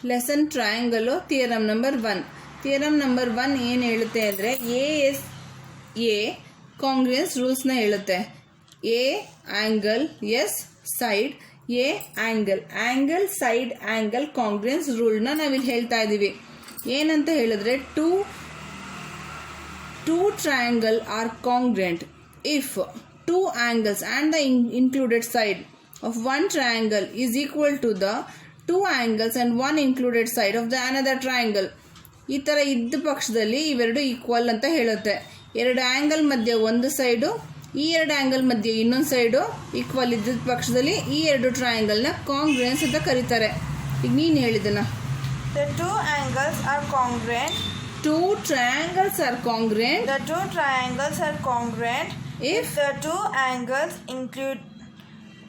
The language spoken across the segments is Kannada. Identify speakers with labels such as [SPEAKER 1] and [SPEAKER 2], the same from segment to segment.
[SPEAKER 1] Lesson triangle theorem number 1. Theorem number 1 ಏನು ಹೇಳುತ್ತೆ ಅಂದರೆ ಎ ಕಾಂಗ್ರೆನ್ಸ್ ರೂಲ್ಸ್ನ ಹೇಳುತ್ತೆ. A angle, S side, A angle side angle congruence ರೂಲ್ನ ನಾವಿಲ್ಲಿ ಹೇಳ್ತಾ ಇದ್ದೀವಿ. ಏನಂತ ಹೇಳಿದ್ರೆ two triangle are congruent if two angles and the included side of one triangle is equal to the two angles and one included side of the another triangle. ಈ ಥರ ಇದ್ದ ಪಕ್ಷದಲ್ಲಿ ಇವೆರಡು ಈಕ್ವಲ್ ಅಂತ ಹೇಳುತ್ತೆ. ಎರಡು ಆ್ಯಂಗಲ್ ಮಧ್ಯೆ ಒಂದು ಸೈಡು, ಈ ಎರಡು ಆ್ಯಂಗಲ್ ಮಧ್ಯೆ ಇನ್ನೊಂದು ಸೈಡು ಈಕ್ವಲ್ ಇದ್ದ ಪಕ್ಷದಲ್ಲಿ ಈ ಎರಡು ಟ್ರಯಾಂಗಲ್ನ ಕಾಂಗ್ರೆನ್ಸ್ ಅಂತ ಕರೀತಾರೆ. ಈಗ ನೀನು ಹೇಳಿದನ
[SPEAKER 2] The two angles are congruent.
[SPEAKER 1] Two triangles are congruent.
[SPEAKER 2] The two triangles are congruent if the two angles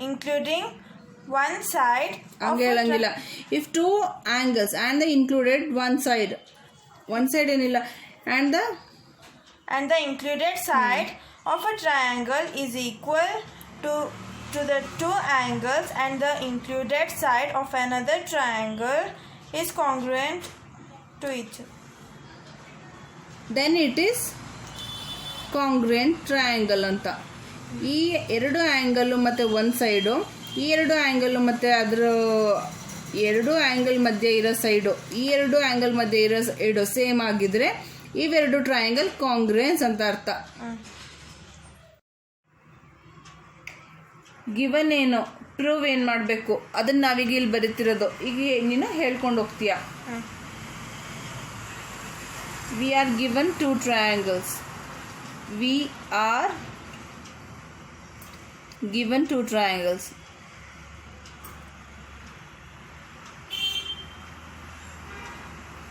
[SPEAKER 2] including one side
[SPEAKER 1] ಹಂಗೆ ಹೇಳಂಗಿಲ್ಲ. If two angles and the included one side ಏನಿಲ್ಲ and
[SPEAKER 2] the included side of a triangle is equal to the two angles and the included side of another triangle is congruent to each other.
[SPEAKER 1] Then it is congruent triangle ಅಂತ. ಈ ಎರಡು ಆ್ಯಂಗಲ್ಲು ಮತ್ತು ಒಂದು ಸೈಡು, ಈ ಎರಡು ಆ್ಯಂಗಲ್ಲು ಮತ್ತು ಅದರ ಎರಡು ಆ್ಯಂಗಲ್ ಮಧ್ಯೆ ಇರೋ ಸೈಡು, ಈ ಎರಡು ಆ್ಯಂಗಲ್ ಮಧ್ಯೆ ಇರೋ ಸೈಡು ಸೇಮ್ ಆಗಿದ್ರೆ ಇವೆರಡು ಟ್ರಯಾಂಗಲ್ ಕಾಂಗ್ರೆನ್ಸ್ ಅಂತ ಅರ್ಥ. ಗಿವನ್ ಏನು, ಪ್ರೂವ್ ಏನು ಮಾಡಬೇಕು ಅದನ್ನು ನಾವೀಗ ಇಲ್ಲಿ ಬರೀತಿರೋದು. ಈಗ ನೀನು ಹೇಳ್ಕೊಂಡು ಹೋಗ್ತೀಯ. We are given two triangles. We are given two triangles.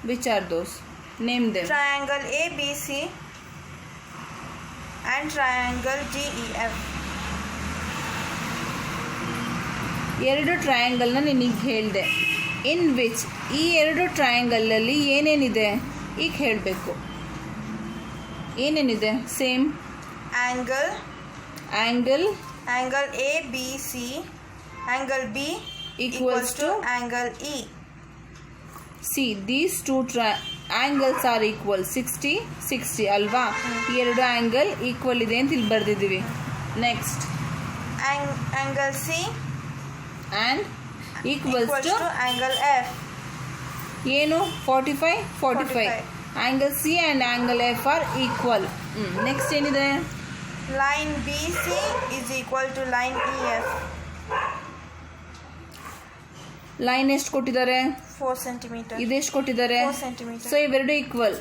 [SPEAKER 1] Which are those? Name them.
[SPEAKER 2] Triangle ABC and triangle DEF.
[SPEAKER 1] ಎರಡು ಟ್ರಯಾಂಗಲ್ನ ನಿನಗೆ ಹೇಳಿದೆ. ಇನ್ ವಿಚ್, ಈ ಎರಡು ಟ್ರಯಾಂಗಲಲ್ಲಿ ಏನೇನಿದೆ ಈಗ ಹೇಳಬೇಕು. ಏನೇನಿದೆ? Same
[SPEAKER 2] angle ABC, angle B equals to angle E.
[SPEAKER 1] See, these two angles are equal. 60 ಅಲ್ವಾ? ಈ ಎರಡು ಆ್ಯಂಗಲ್ ಈಕ್ವಲ್ ಇದೆ ಅಂತ ಇಲ್ಲಿ ಬರೆದಿದ್ದೀವಿ. Next
[SPEAKER 2] angle C
[SPEAKER 1] and equals to
[SPEAKER 2] angle F.
[SPEAKER 1] ಏನು? 45. Angle C and angle F are equal. Next ಏನಿದೆ?
[SPEAKER 2] Line BC is equal to line EF.
[SPEAKER 1] Line ಎಷ್ಟು ಕೊಟ್ಟಿದ್ದಾರೆ?
[SPEAKER 2] 4 cm.
[SPEAKER 1] ಇದೆಷ್ಟು ಕೊಟ್ಟಿದ್ದಾರೆ?
[SPEAKER 2] 4 cm.
[SPEAKER 1] ಸೊ ಇವೆರಡು equal.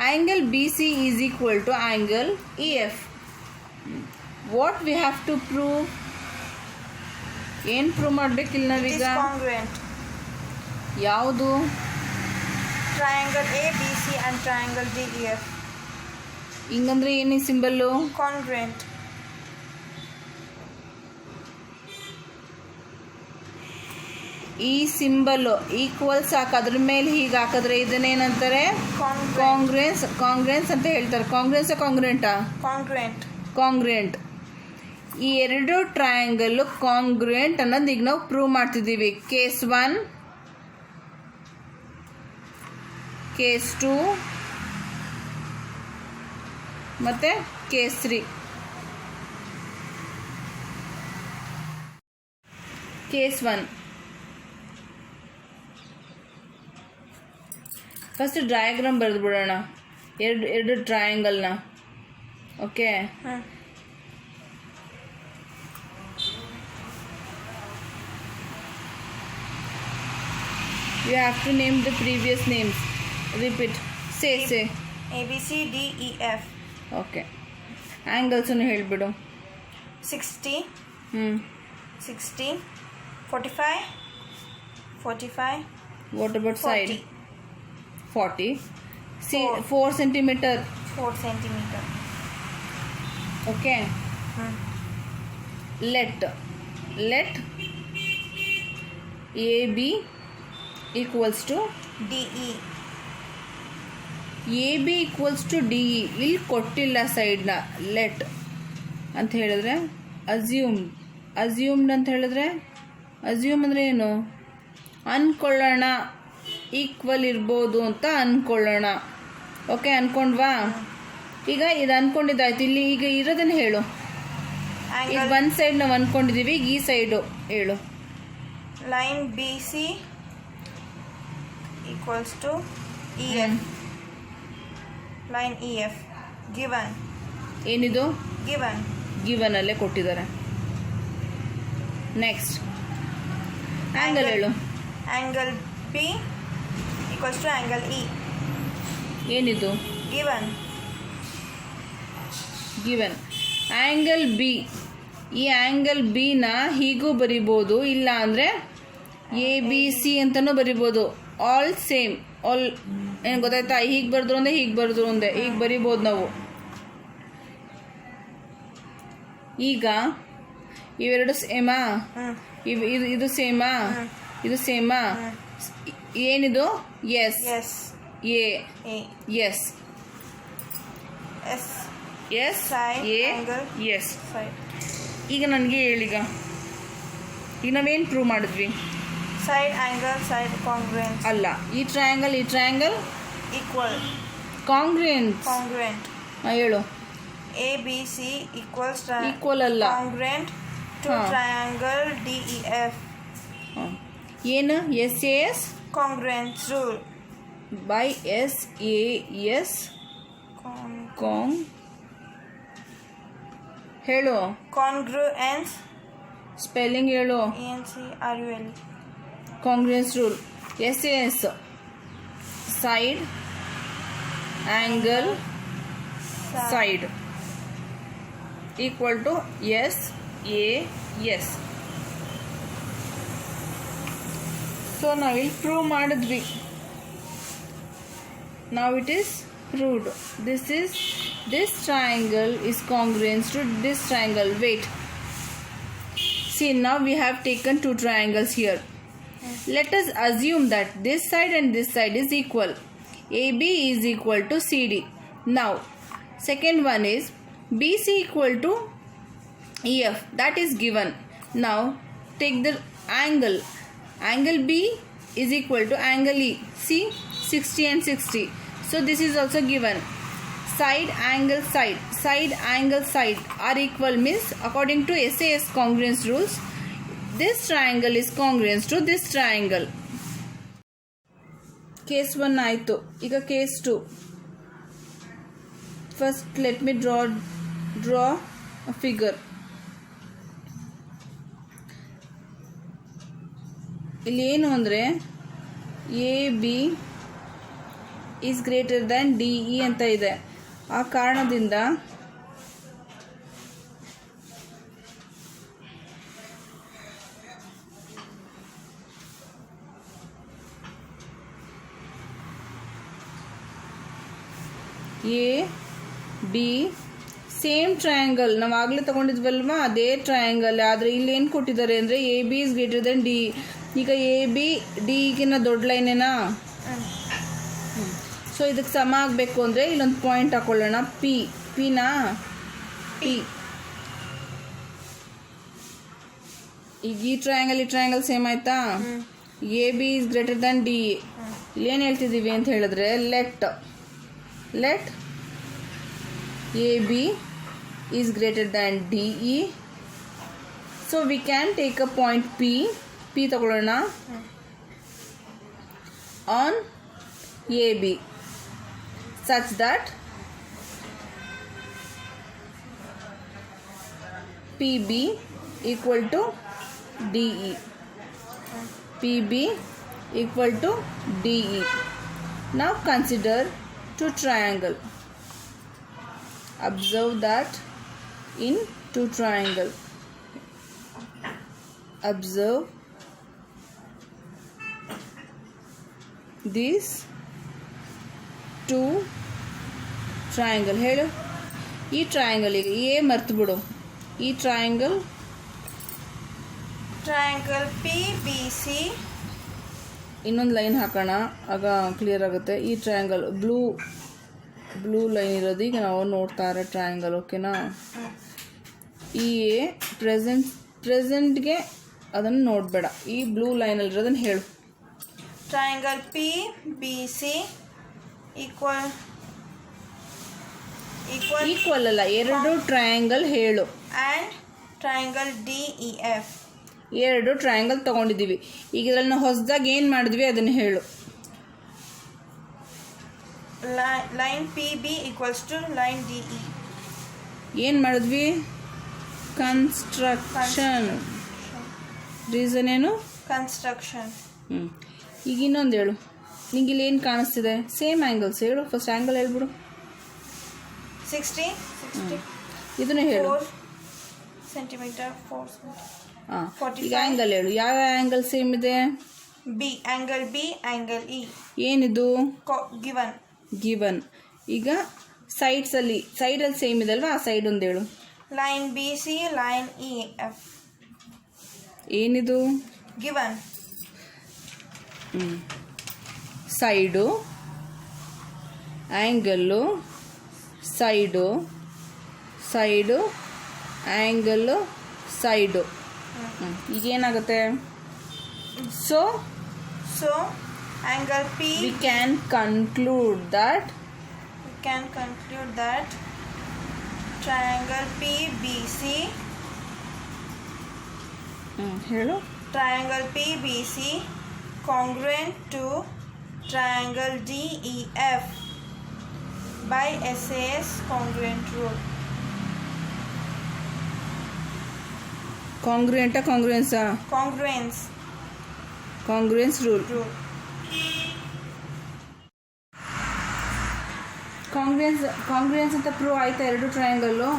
[SPEAKER 1] Angle BC is equal to angle EF. What we have to prove? ಏನು ಪ್ರೂವ್ ಮಾಡಬೇಕಿಲ್ಲ ನಾವೀಗ?
[SPEAKER 2] Congruent.
[SPEAKER 1] ಯಾವುದು?
[SPEAKER 2] Triangle ABC and triangle DEF.
[SPEAKER 1] ಹಿಂಗಂದ್ರೆ ಏನು ಸಿಂಬಲ್ಲು?
[SPEAKER 2] Congruent.
[SPEAKER 1] ಈ ಸಿಂಬಲ್ಲು ಈಕ್ವಲ್ಸ್ ಹಾಕೋದ್ರ ಮೇಲೆ ಹೀಗೆ ಹಾಕಿದ್ರೆ ಇದನ್ನೇನಂತಾರೆ? ಕಾಂಗ್ರೆನ್ಸ್ ಅಂತ ಹೇಳ್ತಾರೆ. ಕಾಂಗ್ರೆಂಟಾ? ಕಾಂಗ್ರೆಂಟ್. ಈ ಎರಡು ಟ್ರಯಾಂಗಲ್ಲು ಕಾಂಗ್ರೆಂಟ್ ಅನ್ನೋದು ಈಗ ನಾವು ಪ್ರೂವ್ ಮಾಡ್ತಿದ್ದೀವಿ. ಕೇಸ್ 1, ಕೇಸ್ 2 ಮತ್ತು ಕೇಸ್ 3. ಕೇಸ್ 1 ಫಸ್ಟ್ ಡಯಾಗ್ರಾಮ್ ಬರೆದು ಬಿಡೋಣ ಎರಡು ಟ್ರಯಾಂಗಲ್ನ. Okay, you have to name the previous names. Repeat. Say.
[SPEAKER 2] ABC DEF.
[SPEAKER 1] Okay. Angles ಅನ್ನು ಹೇಳ್ಬಿಡು.
[SPEAKER 2] 60. 60. 45.
[SPEAKER 1] What about
[SPEAKER 2] 40.
[SPEAKER 1] side? 40. See, 4 centimeter.
[SPEAKER 2] 4 centimeter.
[SPEAKER 1] Okay. Let AB equals to
[SPEAKER 2] DE.
[SPEAKER 1] AB equals to DE. ಇಲ್ಲಿ ಕೊಟ್ಟಿಲ್ಲ ಸೈಡ್ನ. ಲೆಟ್ ಅಂತ ಹೇಳಿದ್ರೆ ಅಸ್ಯೂಮ್ಡ್ ಅಂತ ಹೇಳಿದ್ರೆ ಅಸ್ಯೂಮ್ ಅಂದರೆ ಏನು? ಅನ್ಕೊಳ್ಳೋಣ. ಈಕ್ವಲ್ ಇರ್ಬೋದು ಅಂತ ಅಂದ್ಕೊಳ್ಳೋಣ. ಓಕೆ, ಅಂದ್ಕೊಂಡ್ವಾ? ಈಗ ಇದು ಅಂದ್ಕೊಂಡಿದ್ದಾಯ್ತು. ಇಲ್ಲಿ ಈಗ ಇರೋದನ್ನು ಹೇಳು. ಈಗ ಒಂದು ಸೈಡ್ ನಾವು ಅಂದ್ಕೊಂಡಿದ್ದೀವಿ, ಈಗ ಈ ಸೈಡು ಹೇಳು.
[SPEAKER 2] Line B C equals to E F. Line E F given.
[SPEAKER 1] ಏನಿದು?
[SPEAKER 2] ಗಿವನ್.
[SPEAKER 1] ಗಿವನ್ ಅಲ್ಲೇ ಕೊಟ್ಟಿದ್ದಾರೆ. ನೆಕ್ಸ್ಟ್ ಆ್ಯಂಗಲ್ ಹೇಳು.
[SPEAKER 2] Angle B equals to angle E.
[SPEAKER 1] ಏನಿದು?
[SPEAKER 2] ಗಿವನ್.
[SPEAKER 1] ಗಿವನ್. ಆ್ಯಂಗಲ್ ಬಿ, ಈ ಆ್ಯಂಗಲ್ ಬಿನ ಹೀಗೂ ಬರಿಬೋದು, ಇಲ್ಲ ಅಂದರೆ ಎ ಬಿ ಸಿ ಅಂತಲೂ ಬರಿಬೋದು. All same. ಆಲ್ ಏನು ಗೊತ್ತಾಯ್ತಾ? ಹೀಗೆ ಬರೆದ್ರು ಒಂದೇ, ಹೀಗೆ ಬರೆದ್ರು ಒಂದೇ, ಹೀಗೆ ಬರಿಬೋದು ನಾವು. ಈಗ ಇವೆರಡು ಸೇಮಾ? ಇದು ಸೇಮಾ? ಇದು ಸೇಮಾ? ಏನಿದು? S. A. S. S. A. S. ಈಗ ನನಗೆ ಹೇಳೀಗ, ಈಗ ನಾವೇನು ಪ್ರೂವ್ ಮಾಡಿದ್ವಿ?
[SPEAKER 2] Side angle side congruence.
[SPEAKER 1] ಅಲ್ಲ, ಈ ಟ್ರಯಾಂಗಲ್
[SPEAKER 2] ಈಕ್ವಲ್.
[SPEAKER 1] ಕಾಂಗ್ರುಯೆನ್ಸ್. ಹೇಳು.
[SPEAKER 2] ಎ ಬಿ ಸಿ
[SPEAKER 1] ಈಕ್ವಲ್ ಅಲ್ಲ,
[SPEAKER 2] congruent to triangle D E F.
[SPEAKER 1] ಏನು? S A S
[SPEAKER 2] congruence rule.
[SPEAKER 1] By S A S ಹೇಳು.
[SPEAKER 2] ಕಾಂಗ್ರುಯೆನ್ಸ್
[SPEAKER 1] ಸ್ಪೆಲ್ಲಿಂಗ್ ಹೇಳು.
[SPEAKER 2] ENCRUL.
[SPEAKER 1] Congruence rule. S A S side angle side equal to S A S. So ನಾವಿಲ್ಲಿ ಪ್ರೂವ್ ಮಾಡಿದ್ವಿ. Now it is proved. This triangle is congruent to this triangle. Wait. See, now we have taken two triangles here. Let us assume that this side and this side is equal. AB is equal to CD. Now, second one is BC equal to EF. That is given. Now, take the angle. Angle B is equal to angle E. See, 60 and 60. So this is also given. Side angle side are equal means according to SAS congruence rules, this triangle is congruent to this triangle. Case 1 ಆಯಿತು. ಈಗ case 2. First let me draw a figure. ಇಲ್ಲಿ ಏನು ಅಂದರೆ A B is greater than D E ಅಂತ ಇದೆ. ಆ ಕಾರಣದಿಂದ ಎ ಬಿ ಸೇಮ್ ಟ್ರಯಾಂಗಲ್ ನಾವು ಆಗಲೇ ತಗೊಂಡಿದ್ವಲ್ವಾ, ಅದೇ ಟ್ರಯಾಂಗಲ್. ಆದರೆ ಇಲ್ಲಿ ಏನು ಕೊಟ್ಟಿದ್ದಾರೆ ಅಂದರೆ A B is greater than D. ಈಗ ಎ ಬಿ ಡಿಗಿನ್ನ ದೊಡ್ಡ ಲೈನೇನಾ? ಸೊ ಇದಕ್ಕೆ ಸಮ ಆಗಬೇಕು ಅಂದರೆ ಇಲ್ಲೊಂದು ಪಾಯಿಂಟ್ ಹಾಕೊಳ್ಳೋಣ. ಪಿನಾ ಪಿ. ಈಗ ಈ ಟ್ರಯಾಂಗಲ್ ಸೇಮ್ ಆಯ್ತಾ? A B is greater than D. ಇಲ್ಲೇನು ಹೇಳ್ತಿದ್ದೀವಿ ಅಂತ ಹೇಳಿದ್ರೆ let A B is greater than D E. So we can take a point P ತಗೊಳ್ಳೋಣ on A B such that PB equal to DE. PB equal to DE. Now consider two triangle. Observe that in two triangle. Observe these two triangle. ಹೇಳು. ಈ ಟ್ರಯಾಂಗಲಿಗೆ ಎ ಮರ್ತು ಬಿಡು. ಈ ಟ್ರಯಾಂಗಲ್
[SPEAKER 2] ಪಿ ಬಿ ಸಿ
[SPEAKER 1] ಇನ್ನೊಂದು ಲೈನ್ ಹಾಕೋಣ, ಆಗ ಕ್ಲಿಯರ್ ಆಗುತ್ತೆ. ಈ ಟ್ರಯಾಂಗಲ್ ಬ್ಲೂ ಲೈನ್ ಇರೋದು ಈಗ ನಾವು ನೋಡ್ತಾ ಇರೋ ಟ್ರಯಾಂಗಲ್. ಓಕೆನಾ? ಈ ಎ ಪ್ರೆಸೆಂಟ್ಗೆ ಅದನ್ನು ನೋಡಬೇಡ, ಈ ಬ್ಲೂ ಲೈನಲ್ಲಿರೋದನ್ನು ಹೇಳು.
[SPEAKER 2] triangle PBC equal
[SPEAKER 1] ಈಕ್ವಲ್ ಅಲ್ಲ, ಎರಡು ಟ್ರಯಾಂಗಲ್ ಹೇಳು.
[SPEAKER 2] and triangle DEF.
[SPEAKER 1] ಎರಡು ಟ್ರಯಾಂಗಲ್ ತಗೊಂಡಿದ್ದೀವಿ. ಈಗ ಇದರಲ್ಲಿ ನಾವು ಹೊಸದಾಗಿ ಏನು ಮಾಡಿದ್ವಿ ಅದನ್ನು ಹೇಳು.
[SPEAKER 2] Line PB equals to line DE.
[SPEAKER 1] ಏನು ಮಾಡಿದ್ವಿ? ಕನ್ಸ್ಟ್ರಕ್ಷನ್. ರೀಸನ್ ಏನು?
[SPEAKER 2] Construction.
[SPEAKER 1] ಈಗ ಇನ್ನೊಂದು ಹೇಳು. ನಿಂಗೆ ಇಲ್ಲಿ ಏನು ಕಾಣಿಸ್ತಿದೆ? ಸೇಮ್ ಆ್ಯಂಗಲ್ಸ್ ಹೇಳು. ಫಸ್ಟ್ ಆ್ಯಂಗಲ್ ಹೇಳ್ಬಿಡು.
[SPEAKER 2] 60.
[SPEAKER 1] ಇದನ್ನು ಹೇಳು.
[SPEAKER 2] 4 centimeter 4 centimeter.
[SPEAKER 1] ಹಾಂ,
[SPEAKER 2] 45.
[SPEAKER 1] ಈಗ ಆ್ಯಂಗಲ್ ಹೇಳು. ಯಾವ ಆ್ಯಂಗಲ್ ಸೇಮ್ ಇದೆ?
[SPEAKER 2] B, angle B, angle E.
[SPEAKER 1] ಏನಿದು?
[SPEAKER 2] Given.
[SPEAKER 1] ಗಿವನ್. ಈಗ ಸೈಡಲ್ಲಿ ಸೇಮ್ ಇದೆ ಅಲ್ವಾ? ಆ ಸೈಡ್ ಒಂದು ಹೇಳು.
[SPEAKER 2] Line BC, line EF.
[SPEAKER 1] ಏನಿದು?
[SPEAKER 2] Given.
[SPEAKER 1] Side, angle, side, angle, side. ಈಗ ಏನಾಗುತ್ತೆ? So
[SPEAKER 2] angle P.
[SPEAKER 1] we can conclude that
[SPEAKER 2] triangle PBC.
[SPEAKER 1] ಹೇಳು.
[SPEAKER 2] Triangle PBC congruent to triangle DEF by SAS congruent rule.
[SPEAKER 1] ಕಾಂಗ್ರುಯೆಂಟಾ ಕಾಂಗ್ರುಯೆನ್ಸಾ? Congruence rule. ಕಾಂಗ್ರುಯೆನ್ಸ್ ಅಂತ ಪ್ರೂವ್ ಆಯ್ತಾ ಎರಡು triangle?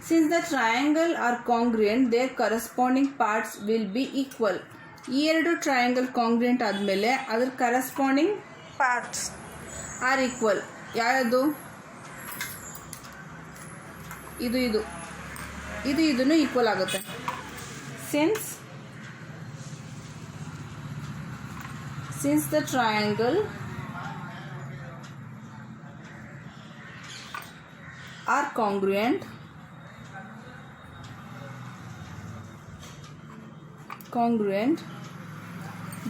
[SPEAKER 1] Since the triangle are congruent, their corresponding parts will be equal. ಈ ಎರಡು ಟ್ರಯಾಂಗಲ್ ಕಾಂಗ್ರುಯೆಂಟ್ ಆದಮೇಲೆ ಅದರ ಕರೆಸ್ಪಾಂಡಿಂಗ್
[SPEAKER 2] Parts
[SPEAKER 1] ಆರ್ ಈಕ್ವಲ್. ಯಾವುದು? ಇದನ್ನು ಈಕ್ವಲ್ ಆಗುತ್ತೆ. Since the triangle are congruent,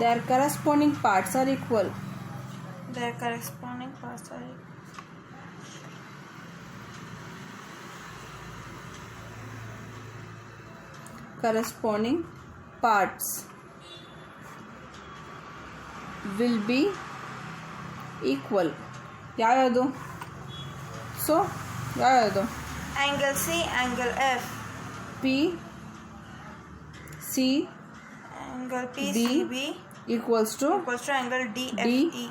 [SPEAKER 1] their corresponding parts are equal. Corresponding parts will be equal. ಯಾವುದು? ಸೊ ಯಾವುದು?
[SPEAKER 2] angle C, angle F.
[SPEAKER 1] P C
[SPEAKER 2] Angle PCB
[SPEAKER 1] equals to
[SPEAKER 2] angle DFE.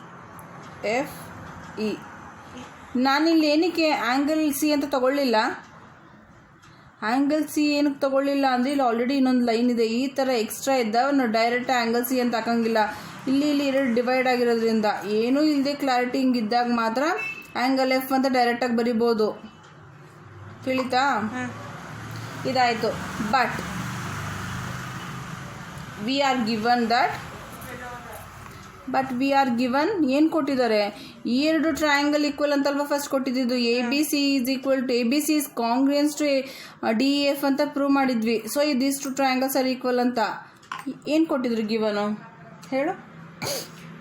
[SPEAKER 1] ನಾನಿಲ್ಲಿ ಏನಕ್ಕೆ ಆ್ಯಂಗಲ್ ಸಿ ಅಂತ ತಗೊಳ್ಳಿಲ್ಲ? ಆ್ಯಂಗಲ್ ಸಿ ಏನಕ್ಕೆ ತಗೊಳ್ಳಿಲ್ಲ ಅಂದರೆ ಇಲ್ಲಿ ಆಲ್ರೆಡಿ ಇನ್ನೊಂದು ಲೈನ್ ಇದೆ. ಈ ಥರ ಎಕ್ಸ್ಟ್ರಾ ಇದ್ದಾವೆ ನಾವು ಡೈರೆಕ್ಟ್ ಆ್ಯಂಗಲ್ ಸಿ ಅಂತ ಹಾಕಂಗಿಲ್ಲ. ಇಲ್ಲಿ ಎರಡು ಡಿವೈಡ್ ಆಗಿರೋದ್ರಿಂದ ಏನೂ ಇಲ್ಲದೆ ಕ್ಲಾರಿಟಿ ಹಿಂಗಿದ್ದಾಗ ಮಾತ್ರ ಆ್ಯಂಗಲ್ ಎಫ್ ಅಂತ ಡೈರೆಕ್ಟಾಗಿ ಬರಿಬೋದು. ತಿಳಿತಾ? ಇದಾಯಿತು. ಬಟ್ ವಿ ಆರ್ ಗಿವನ್ ಏನು ಕೊಟ್ಟಿದ್ದಾರೆ? ಈ ಎರಡು ಟ್ರಯಾಂಗಲ್ ಈಕ್ವಲ್ ಅಂತಲ್ವಾ ಫಸ್ಟ್ ಕೊಟ್ಟಿದ್ದು. ABC is equal to ABC is congruence to DEF ಅಂತ ಪ್ರೂವ್ ಮಾಡಿದ್ವಿ. So this two triangles are equal ಅಂತ ಏನು ಕೊಟ್ಟಿದ್ರು ಗಿವನು ಹೇಳು?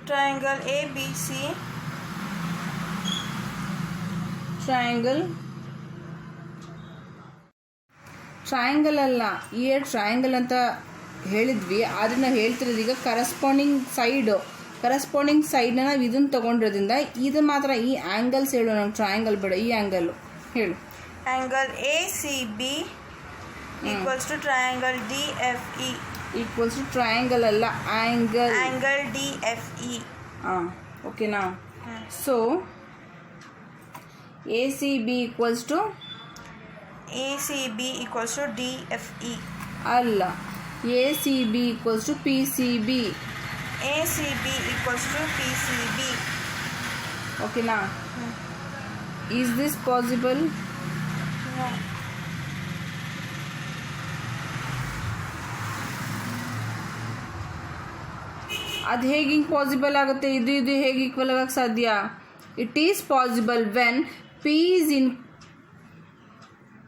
[SPEAKER 2] Triangle ABC.
[SPEAKER 1] ಟ್ರಯಾಂಗಲ್ ಅಲ್ಲ, ಈ ಎರಡು ಟ್ರಯಾಂಗಲ್ ಅಂತ ಹೇಳಿದ್ವಿ. ಆದರೆ ನಾವು ಹೇಳ್ತಿರೋದು ಈಗ ಕರೆಸ್ಪಾಂಡಿಂಗ್ ಸೈಡ್ನ ನಾವು ಇದನ್ನು ತೊಗೊಂಡಿರೋದ್ರಿಂದ ಇದು ಮಾತ್ರ ಈ ಆ್ಯಂಗಲ್ಸ್ ಹೇಳು. ನಾವು ಟ್ರಯಾಂಗಲ್ ಬೇಡ, ಈ ಆ್ಯಂಗಲ್ಲು ಹೇಳು.
[SPEAKER 2] Angle ACB equals to triangle DFE.
[SPEAKER 1] Equals to triangle ಅಲ್ಲ, ಆ್ಯಂಗಲ್
[SPEAKER 2] DFE.
[SPEAKER 1] ಓಕೆನಾ? So ACB equals to
[SPEAKER 2] DFE.
[SPEAKER 1] ಅಲ್ಲ, ACB equals to PCB.
[SPEAKER 2] ACB equals to PCB.
[SPEAKER 1] ಓಕೆನಾ? Is this possible?
[SPEAKER 2] No.
[SPEAKER 1] ಅದು ಹೇಗೆ ಪಾಸಿಬಲ್ ಆಗುತ್ತೆ? ಇದು ಹೇಗೆ ಈಕ್ವಲ್ ಆಗಕ್ಕೆ ಸಾಧ್ಯ? It is possible when P is in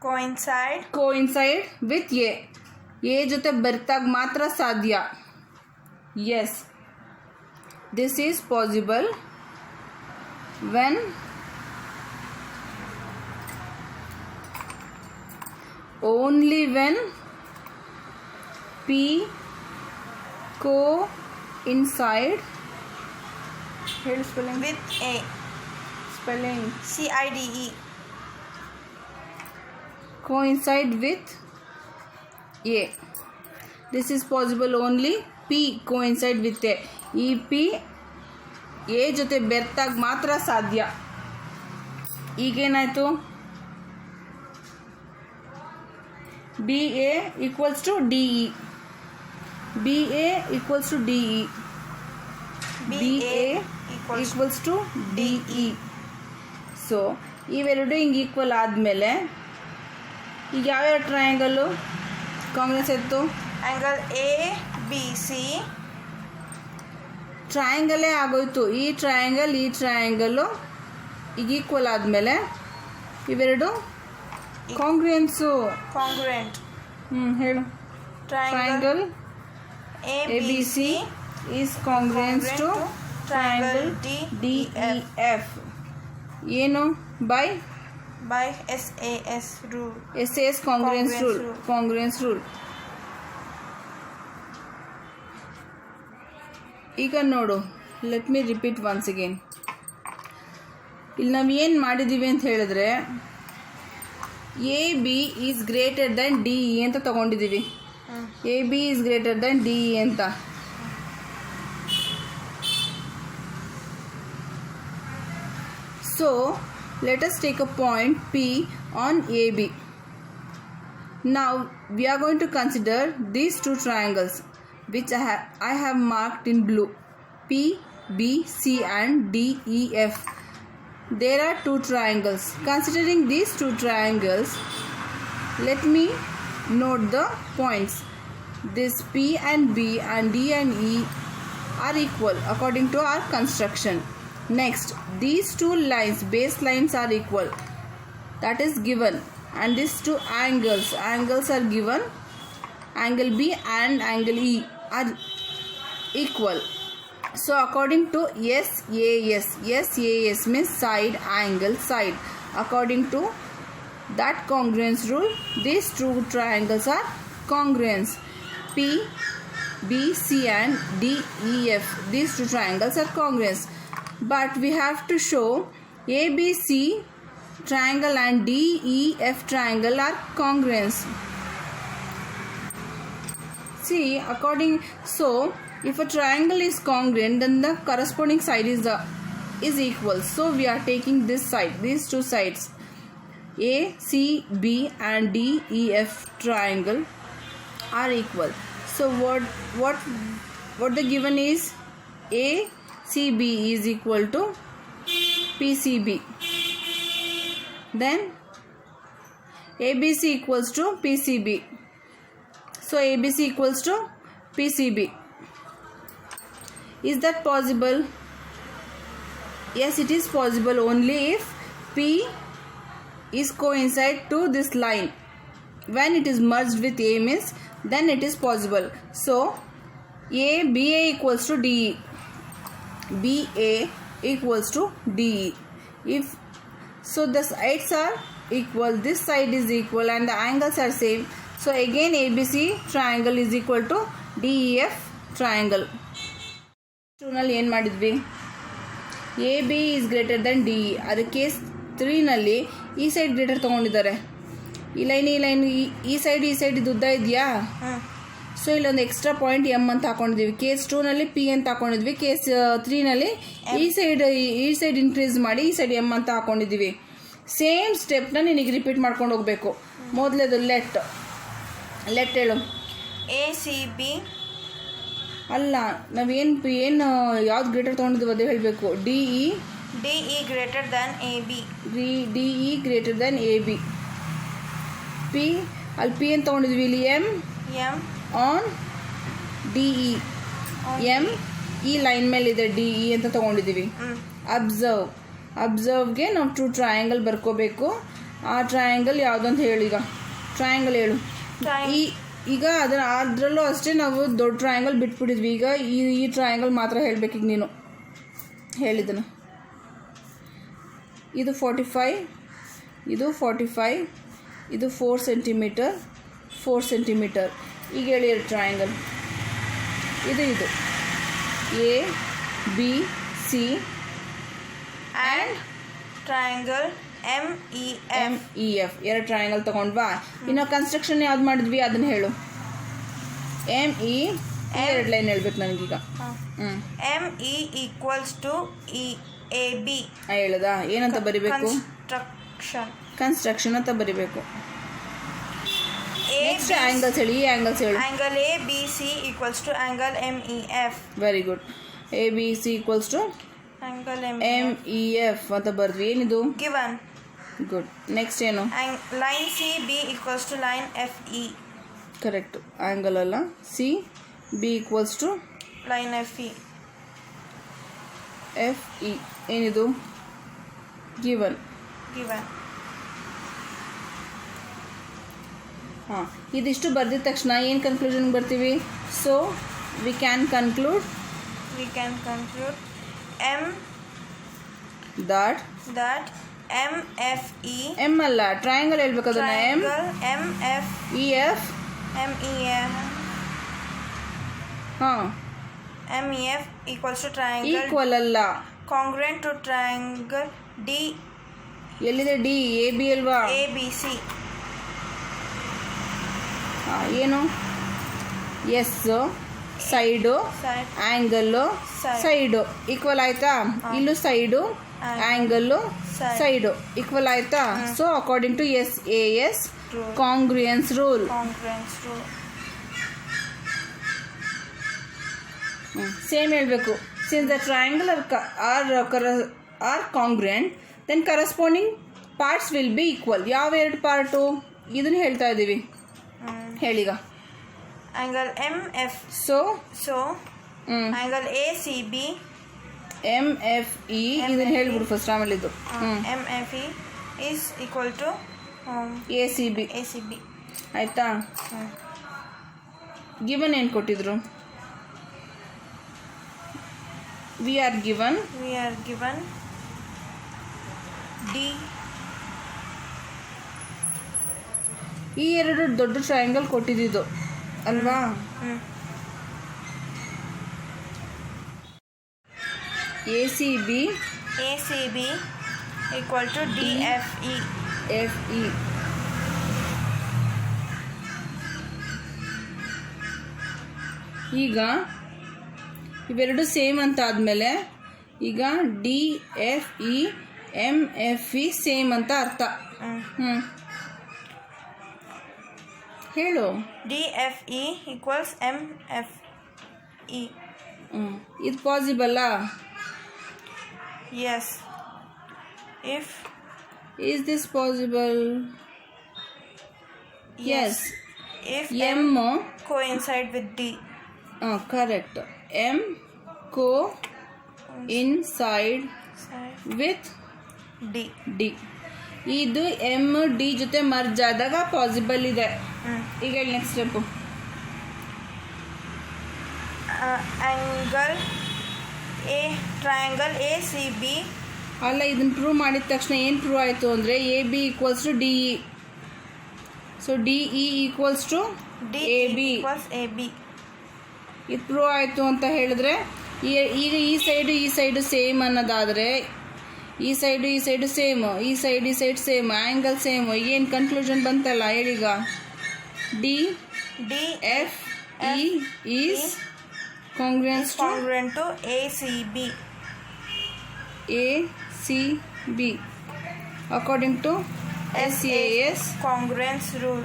[SPEAKER 2] coincide
[SPEAKER 1] with A. A ಜೊತೆ ಬೆರ್ತಾಗ ಮಾತ್ರ ಸಾಧ್ಯ. Yes, this is possible when only when P coincide. ಹೇಳಿ spelling.
[SPEAKER 2] with A.
[SPEAKER 1] Spelling.
[SPEAKER 2] CIDE.
[SPEAKER 1] coincide with A. This is possible only P coincide with A. ಈ P A ಜೊತೆ ಬೆರ್ತಾಗ ಮಾತ್ರ ಸಾಧ್ಯ. ಈಗೇನಾಯಿತು? BA equals to DE. BA equals to DE. BA equals to DE. So ಇವೆರಡು ಹಿಂಗೆ ಈಕ್ವಲ್ ಆದಮೇಲೆ ಈಗ ಯಾವ್ಯಾವ ಟ್ರಯಾಂಗಲ್ಲು ಕಾಂಗ್ರೆಸ್ ಇತ್ತು?
[SPEAKER 2] Angle ABC.
[SPEAKER 1] ಟ್ರಯಾಂಗಲೇ ಆಗೋಯ್ತು. ಈ ಟ್ರಯಾಂಗಲ್ಲು ಈಗ ಈಕ್ವಲ್ ಆದಮೇಲೆ ಇವೆರಡು ಕಾಂಗ್ರುಯೆನ್ಸು.
[SPEAKER 2] ಕಾಂಗ್ರುಯೆಂಟ್.
[SPEAKER 1] ಹೇಳು. Triangle ABC is congruent to triangle DEF. ಏನು? by
[SPEAKER 2] SAS rule.
[SPEAKER 1] SAS congruence rule. ಈಗ ನೋಡು, let me repeat once again. ಇಲ್ಲಿ ನಾವು ಏನು ಮಾಡಿದ್ದೀವಿ ಅಂತ ಹೇಳಿದ್ರೆ AB is greater than DE ಅಂತ ತಗೊಂಡಿದ್ದೀವಿ. AB is greater than DE ಅಂತ. So let us take a point P on AB. Now we are going to consider these two triangles which I have marked in blue, P, B, C and D, E, F. There are two triangles. Considering these two triangles, let me note the points. This P and B and D and E are equal according to our construction. Next, these two lines, base lines are equal. That is given. And these two angles are given. Angle B and angle E are equal. So according to SAS means side, angle, side. According to that congruence rule, these two triangles are congruent. P, B, C and D, E, F. These two triangles are congruent. But we have to show ABC triangle and DEF triangle are congruent. See, so if a triangle is congruent, then the corresponding side is equal. So we are taking this side, these two sides, ACB and DEF triangle are equal. So what the given is ACB is equal to PCB. Then ABC equals to PCB. So ABC equals to PCB. Is that possible? Yes, it is possible only if P is coincide to this line. When it is merged with A means then it is possible. So BA equals to DE. BA equals to DE. If so, the sides are equal, this side is equal and the angles are same. So again ABC triangle is equal to DEF triangle. ನಲ್ಲಿ ಏನು ಮಾಡಿದ್ವಿ? AB is greater than DE. ಅದು ಕೇಸ್ 3 ನಲ್ಲಿ ಈ ಸೈಡ್ ಗ್ರೇಟರ್ ತೊಗೊಂಡಿದ್ದಾರೆ. ಈ ಲೈನ್ ಈ ಸೈಡ್ ಇದು ಉದ್ದ ಇದೆಯಾ? ಸೊ ಇಲ್ಲೊಂದು ಎಕ್ಸ್ಟ್ರಾ ಪಾಯಿಂಟ್ ಎಮ್ ಅಂತ ಹಾಕೊಂಡಿದ್ದೀವಿ. ಕೇಸ್ 2 ನಲ್ಲಿ P ಅಂತ ಹಾಕೊಂಡಿದ್ವಿ. ಕೇಸ್ 3 ನಲ್ಲಿ ಈ ಸೈಡ್ ಇನ್ಕ್ರೀಸ್ ಮಾಡಿ ಈ ಸೈಡ್ ಎಮ್ ಅಂತ ಹಾಕೊಂಡಿದ್ದೀವಿ. ಸೇಮ್ ಸ್ಟೆಪ್ನ ನಿನಗೆ ರಿಪೀಟ್ ಮಾಡ್ಕೊಂಡು ಹೋಗಬೇಕು. ಮೊದಲೇದು ಲೆಟ್ ಹೇಳು.
[SPEAKER 2] ACB
[SPEAKER 1] ಅಲ್ಲ, ನಾವೇನು ಯಾವ್ದು ಗ್ರೇಟರ್ ತೊಗೊಂಡಿದ್ದೀವಿ ಅದೇ ಹೇಳಬೇಕು. DE
[SPEAKER 2] greater than AB.
[SPEAKER 1] DE greater than AB. P ಅಲ್ಲಿ P ಅಂತ ತೊಗೊಂಡಿದ್ವಿ, ಇಲ್ಲಿ M ಆನ್ DE. M ಈ ಲೈನ್ ಮೇಲೆ ಇದೆ, DE ಅಂತ ತೊಗೊಂಡಿದ್ದೀವಿ. ಅಬ್ಸರ್ವ್ಗೆ ನಾವು 2 ಟ್ರಯಾಂಗಲ್ ಬರ್ಕೋಬೇಕು. ಆ ಟ್ರಯಾಂಗಲ್ ಯಾವುದಂತ ಹೇಳು. ಈಗ ಟ್ರಯಾಂಗಲ್ ಹೇಳು. ಈಗ ಅದರಲ್ಲೂ ಅಷ್ಟೇ ನಾವು ದೊಡ್ಡ ಟ್ರಯಾಂಗಲ್ ಬಿಟ್ಬಿಟ್ಟಿದ್ವಿ. ಈಗ ಈ ಟ್ರಯಾಂಗಲ್ ಮಾತ್ರ ಹೇಳಬೇಕೀಗ ನೀನು ಹೇಳಿದನು. ಇದು 45, ಇದು 45, ಇದು 4 ಸೆಂಟಿಮೀಟರ್, 4 ಸೆಂಟಿಮೀಟರ್. ಈಗ ಹೇಳಿ ಟ್ರಯಾಂಗಲ್ ಇದು A B C
[SPEAKER 2] and triangle MEF.
[SPEAKER 1] ಎರಡು ಟ್ರಯಾಂಗಲ್ ತಗೊಂಡ್ವಾ. ಇನ್ನು ಕನ್ಸ್ಟ್ರಕ್ಷನ್ ಯಾವ್ದು ಮಾಡಿದ್ವಿ ಅದನ್ನ ಹೇಳು. ME ಎರಡು ಲೈನ್ ಹೇಳ್ಬೇಕು ನನಗೀಗ.
[SPEAKER 2] ME equals to AB.
[SPEAKER 1] ಹೇಳದ ಏನಂತ ಬರಿಬೇಕು? ಕನ್ಸ್ಟ್ರಕ್ಷನ್ ಅಂತ ಬರಿಬೇಕು. ನೆಕ್ಸ್ಟ್ ಆಂಗಲ್ಸ್ ಹೇಳಿ. ಈ ಆಂಗಲ್ಸ್ ಹೇಳು.
[SPEAKER 2] Angle ABC equals to angle MEF.
[SPEAKER 1] Very good. ABC equals to
[SPEAKER 2] angle
[SPEAKER 1] MEF ಅಂತ ಬರ್ದ್ವಿ. ಏನಿದು?
[SPEAKER 2] Given.
[SPEAKER 1] ಗುಡ್. ನೆಕ್ಸ್ಟ್ ಏನು?
[SPEAKER 2] Line CB equals to line FE.
[SPEAKER 1] Correct. Angle ಅಲ್ಲ, CB equals to
[SPEAKER 2] line FE.
[SPEAKER 1] FE ಏನಿದು? ಗಿವನ್. ಹಾಂ, ಇದಿಷ್ಟು ಬರ್ದಿದ ತಕ್ಷಣ ಏನು ಕನ್ಕ್ಲೂಷನ್ ಬರ್ತೀವಿ? So we can conclude that MFE M ಅಲ್ಲ, ಟ್ರಯಾಂಗಲ್ ಹೇಳ್ಬೇಕು ಅದನ್ನ. MEF ಹಾಂ,
[SPEAKER 2] MEF equals to triangle
[SPEAKER 1] equal ಅಲ್ಲ,
[SPEAKER 2] congruent to triangle D.
[SPEAKER 1] ಎಲ್ಲಿದೆ? ಡಿ ಎ ಬಿ ಅಲ್ವಾ?
[SPEAKER 2] ABC.
[SPEAKER 1] ಏನು? S side, angle, side equal ಆಯ್ತಾ? ಇಲ್ಲೂ ಸೈಡು, ಆ್ಯಂಗಲ್ಲು, ಸೈಡು ಈಕ್ವಲ್ ಆಯ್ತಾ? So according to SAS congruence rule. Same ಹೇಳಬೇಕು. Since the triangle are congruent then corresponding parts will be equal. ಯಾವ ಎರಡು ಪಾರ್ಟು ಇದನ್ನು ಹೇಳ್ತಾ ಇದ್ದೀವಿ ಹೇಳೀಗ.
[SPEAKER 2] Angle MF.
[SPEAKER 1] So
[SPEAKER 2] angle ACB.
[SPEAKER 1] MFE ಇದನ್ನ ಹೇಳ್ಬಿಡು ಫಸ್ಟ್, ಆಮೇಲೆ ಇದು
[SPEAKER 2] MFE is equal to
[SPEAKER 1] ACB. ಆಯ್ತಾ? ಗಿವನ್ ಏನು ಕೊಟ್ಟಿದ್ರು? V are given
[SPEAKER 2] D.
[SPEAKER 1] ಈ ಎರಡು ದೊಡ್ಡ ಟ್ರಯಾಂಗಲ್ ಕೊಟ್ಟಿದ್ದು ಅಲ್ವಾ? ACB
[SPEAKER 2] equal to DFE.
[SPEAKER 1] FE. ಈಗ ಇವೆರಡು ಸೇಮ್ ಅಂತ ಆದಮೇಲೆ ಈಗ DFE MFE ಸೇಮ್ ಅಂತ ಅರ್ಥ. ಹೇಳು.
[SPEAKER 2] DFE equals MFE.
[SPEAKER 1] ಇದು ಪಾಸಿಬಲ್ಲಾ?
[SPEAKER 2] Yes.
[SPEAKER 1] Is this possible? Yes.
[SPEAKER 2] If
[SPEAKER 1] M
[SPEAKER 2] coincide with D.
[SPEAKER 1] Correct. M coincide with D. ಇದು MD ಜೊತೆ ಮರ್ಜ್ ಆದಾಗ ಪಾಸಿಬಲ್ ಇದೆ. ಈಗ ನೆಕ್ಸ್ಟ್ ಸ್ಟೆಪ್.
[SPEAKER 2] Triangle ACB.
[SPEAKER 1] ಅಲ್ಲ, ಇದನ್ನು ಪ್ರೂವ್ ಮಾಡಿದ ತಕ್ಷಣ ಏನು ಪ್ರೂವ್ ಆಯಿತು ಅಂದರೆ AB equals to DE. So DE equals to AB. ಇದು ಪ್ರೂವ್ ಆಯಿತು ಅಂತ ಹೇಳಿದ್ರೆ ಈಗ ಈ ಸೈಡು ಸೇಮ್ ಅನ್ನೋದಾದರೆ ಈ ಸೈಡು ಸೇಮ್, ಈ ಸೈಡ್ ಸೇಮ್, ಆ್ಯಂಗಲ್ ಸೇಮ್. ಏನು ಕನ್ಕ್ಲೂಷನ್ ಬಂತಲ್ಲ ಹೇಳೀಗ. DFE is congruent
[SPEAKER 2] to ACB
[SPEAKER 1] according to SAS
[SPEAKER 2] congruence rule.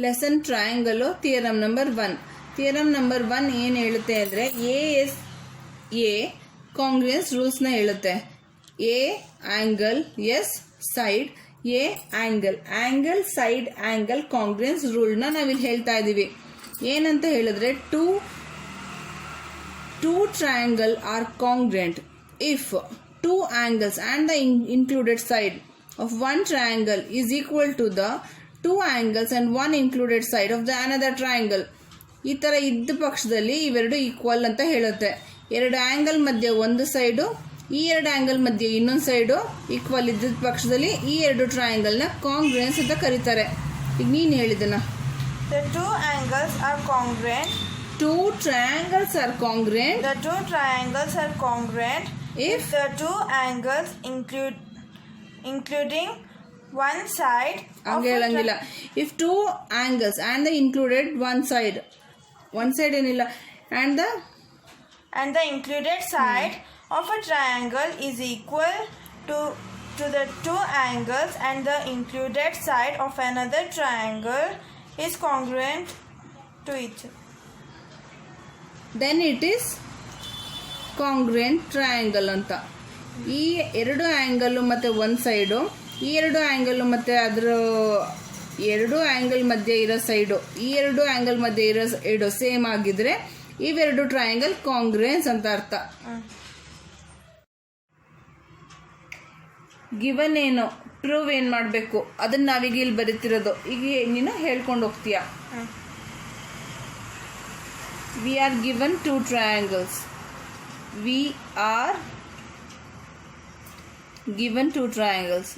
[SPEAKER 1] Lesson triangle theorem number 1. Theorem number 1 ಏನು ಹೇಳುತ್ತೆ ಅಂದರೆ ಎ ಕಾಂಗ್ರುಯೆನ್ಸ್ ರೂಲ್ಸ್ನ ಹೇಳುತ್ತೆ. A angle, S side, A angle side angle congruence ರೂಲ್ನ ನಾವಿಲ್ಲಿ ಹೇಳ್ತಾ ಇದ್ದೀವಿ. ಏನಂತ ಹೇಳಿದ್ರೆ two triangle are congruent if two angles and the included side of one triangle is equal to the two angles and one included side of the another triangle. ಈ ಥರ ಇದ್ದ ಪಕ್ಷದಲ್ಲಿ ಇವೆರಡು ಈಕ್ವಲ್ ಅಂತ ಹೇಳುತ್ತೆ. ಎರಡು ಆ್ಯಂಗಲ್ ಮಧ್ಯೆ ಒಂದು ಸೈಡು, ಈ ಎರಡು ಆ್ಯಂಗಲ್ ಮಧ್ಯೆ ಇನ್ನೊಂದು ಸೈಡು ಈಕ್ವಲ್ ಇದ್ದ ಪಕ್ಷದಲ್ಲಿ ಈ ಎರಡು ಟ್ರಯಾಂಗಲ್ನ ಕಾಂಗ್ರುಯೆನ್ಸ್ ಅಂತ ಕರೀತಾರೆ. ಈಗ ನೀನು ಹೇಳಿದನ.
[SPEAKER 2] The two angles are congruent.
[SPEAKER 1] Two triangles are congruent.
[SPEAKER 2] The two triangles are congruent if the two angles including one side
[SPEAKER 1] ಹಂಗೆ ಹೇಳಂಗಿಲ್ಲ. If two angles and the included one side ಏನಿಲ್ಲ and
[SPEAKER 2] the included side of a triangle is equal to the two angles and the included side of another triangle is congruent to each other.
[SPEAKER 1] Then it is congruent triangle ಅಂತ. ಈ ಎರಡು ಆ್ಯಂಗಲ್ಲು ಮತ್ತು ಒಂದು ಸೈಡು, ಈ ಎರಡು ಆ್ಯಂಗಲ್ಲು ಮತ್ತು ಅದರ ಎರಡು ಆ್ಯಂಗಲ್ ಮಧ್ಯೆ ಇರೋ ಸೈಡು, ಈ ಎರಡು ಆ್ಯಂಗಲ್ ಮಧ್ಯೆ ಇರೋ ಸೈಡು ಸೇಮ್ ಆಗಿದ್ರೆ ಇವೆರಡು ಟ್ರಯಾಂಗಲ್ ಕಾಂಗ್ರುಯೆನ್ಸ್ ಅಂತ ಅರ್ಥ. ಗಿವನ್ ಏನು, ಪ್ರೂವ್ ಏನು ಮಾಡಬೇಕು ಅದನ್ನ ನಾವೀಗ ಇಲ್ಲಿ ಬರೀತಿರೋದು. ಈಗ ನೀನು ಹೇಳ್ಕೊಂಡು ಹೋಗ್ತೀಯ. We are given two triangles. We are given two triangles.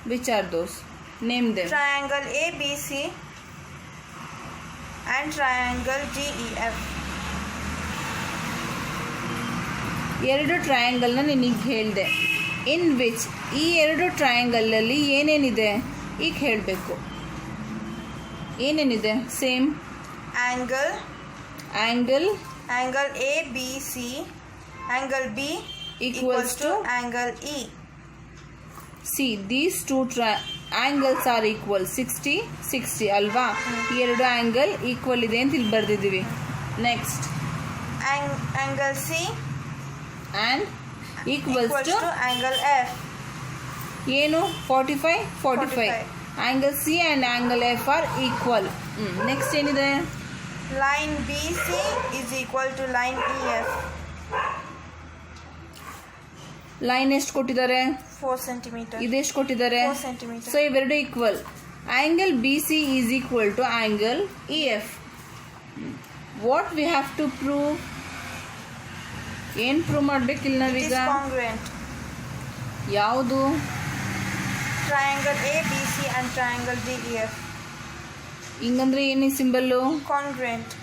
[SPEAKER 1] Which are those? Name them.
[SPEAKER 2] Triangle ABC and triangle DEF.
[SPEAKER 1] ಎರಡು ಟ್ರಯಾಂಗಲ್ನ ನಿನಗೆ ಹೇಳಿದೆ. ಇನ್ ವಿಚ್, ಈ ಎರಡು ಟ್ರಯಾಂಗಲಲ್ಲಿ ಏನೇನಿದೆ ಈಗ ಹೇಳಬೇಕು. ಏನೇನಿದೆ? Same
[SPEAKER 2] angle ABC, angle B equals to angle E.
[SPEAKER 1] See, these two angles are equal. 60 ಅಲ್ವಾ? ಈ ಎರಡು ಆ್ಯಂಗಲ್ ಈಕ್ವಲ್ ಇದೆ ಅಂತ ಇಲ್ಲಿ ಬರೆದಿದ್ದೀವಿ. Next
[SPEAKER 2] angle C
[SPEAKER 1] and equals to
[SPEAKER 2] angle F.
[SPEAKER 1] ಏನು? 45. Angle C and angle F are equal. Next ಏನಿದೆ?
[SPEAKER 2] Line BC is equal to line EF.
[SPEAKER 1] Line ಎಷ್ಟು ಕೊಟ್ಟಿದ್ದಾರೆ?
[SPEAKER 2] 4 cm.
[SPEAKER 1] ಇದೆಷ್ಟು ಕೊಟ್ಟಿದ್ದಾರೆ?
[SPEAKER 2] 4 cm.
[SPEAKER 1] ಸೊ ಇವೆರಡು equal. Angle B C is equal to angle E F. What we have to prove? ಏನು ಪ್ರೂವ್ ಮಾಡಬೇಕಿಲ್ಲ ನಾವೀಗ? ಯಾವುದು?
[SPEAKER 2] Triangle A B C and triangle D E F.
[SPEAKER 1] ಹಿಂಗಂದ್ರೆ ಏನು ಸಿಂಬಲ್ಲು?
[SPEAKER 2] ಕಾಂಗ್ರುಯೆಂಟ್.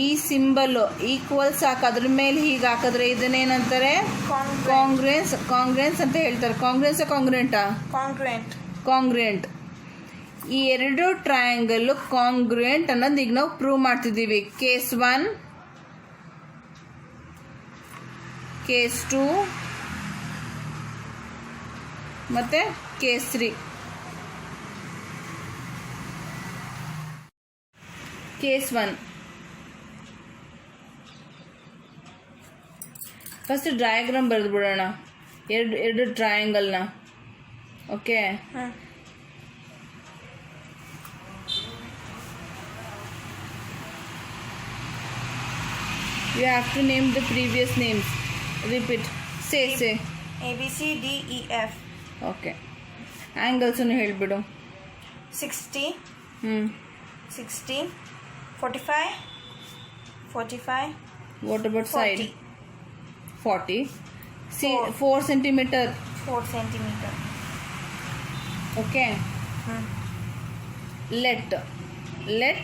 [SPEAKER 1] ಈ ಸಿಂಬಲ್ಲು ಈಕ್ವಲ್ ಸಾಕು, ಅದ್ರ ಮೇಲೆ ಹೀಗೆ ಹಾಕಿದ್ರೆ ಇದನ್ನೇನಂತಾರೆ? ಕಾಂಗ್ರುಯೆನ್ಸ್ ಅಂತ ಹೇಳ್ತಾರೆ. ಕಾಂಗ್ರುಯೆಂಟಾ? ಕಾಂಗ್ರುಯೆಂಟ್. ಈ ಎರಡು ಟ್ರಯಾಂಗಲ್ಲು ಕಾಂಗ್ರುಯೆಂಟ್ ಅನ್ನೋದು ಈಗ ನಾವು ಪ್ರೂವ್ ಮಾಡ್ತಿದ್ದೀವಿ. ಕೇಸ್ 1, ಕೇಸ್ 2 ಮತ್ತು ಕೇಸ್ 3. ಕೇಸ್ 1 ಫಸ್ಟ್ ಡಯಾಗ್ರಾಮ್ ಬರೆದು ಬಿಡೋಣ ಎರಡು ಟ್ರಯಾಂಗಲ್ನ. Okay, you have to name the previous names. Repeat. Say.
[SPEAKER 2] A B C D E F.
[SPEAKER 1] Okay. Angles ಅನ್ನು ಹೇಳ್ಬಿಡು.
[SPEAKER 2] 60. 60. 45.
[SPEAKER 1] What about
[SPEAKER 2] 40.
[SPEAKER 1] side? 40. See, 4 centimeter.
[SPEAKER 2] 4 centimeter.
[SPEAKER 1] Okay. Let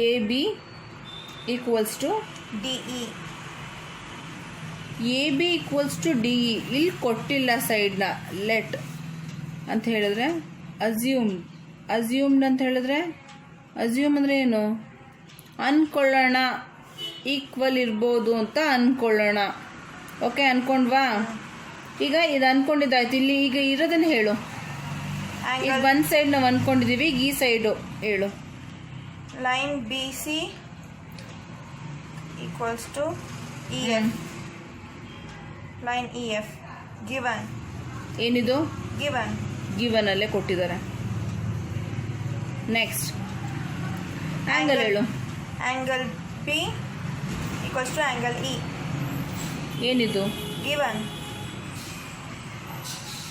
[SPEAKER 1] AB equals to
[SPEAKER 2] DE.
[SPEAKER 1] AB equals to DE. ಇಲ್ಲಿ ಕೊಟ್ಟಿಲ್ಲ ಸೈಡ್ನ. ಲೆಟ್ ಅಂತ ಹೇಳಿದ್ರೆ ಅಸ್ಯೂಮ್ಡ್ ಅಂತ ಹೇಳಿದ್ರೆ, ಅಸ್ಯೂಮ್ ಅಂದರೆ ಏನು? ಅನ್ಕೊಳ್ಳೋಣ, ಈಕ್ವಲ್ ಇರ್ಬೋದು ಅಂತ ಅನ್ಕೊಳ್ಳೋಣ. ಓಕೆ, ಅನ್ಕೊಂಡ್ವಾ? ಈಗ ಇದು ಅನ್ಕೊಂಡಿದ್ದಾಯ್ತು. ಇಲ್ಲಿ ಈಗ ಇರೋದನ್ನು ಹೇಳು. ಈಗ ಒಂದು ಸೈಡ್ ನಾವು ಅನ್ಕೊಂಡಿದ್ದೀವಿ, ಈಗ ಈ ಸೈಡು ಹೇಳು.
[SPEAKER 2] Line B C equals to EF. Line EF given.
[SPEAKER 1] ಏನಿದು?
[SPEAKER 2] Given.
[SPEAKER 1] ಗಿವನಲ್ಲೇ ಕೊಟ್ಟಿದ್ದಾರೆ. ನೆಕ್ಸ್ಟ್ ಆ್ಯಂಗಲ್ ಹೇಳು.
[SPEAKER 2] Angle P equals to angle E.
[SPEAKER 1] ಏನಿದು?
[SPEAKER 2] Given.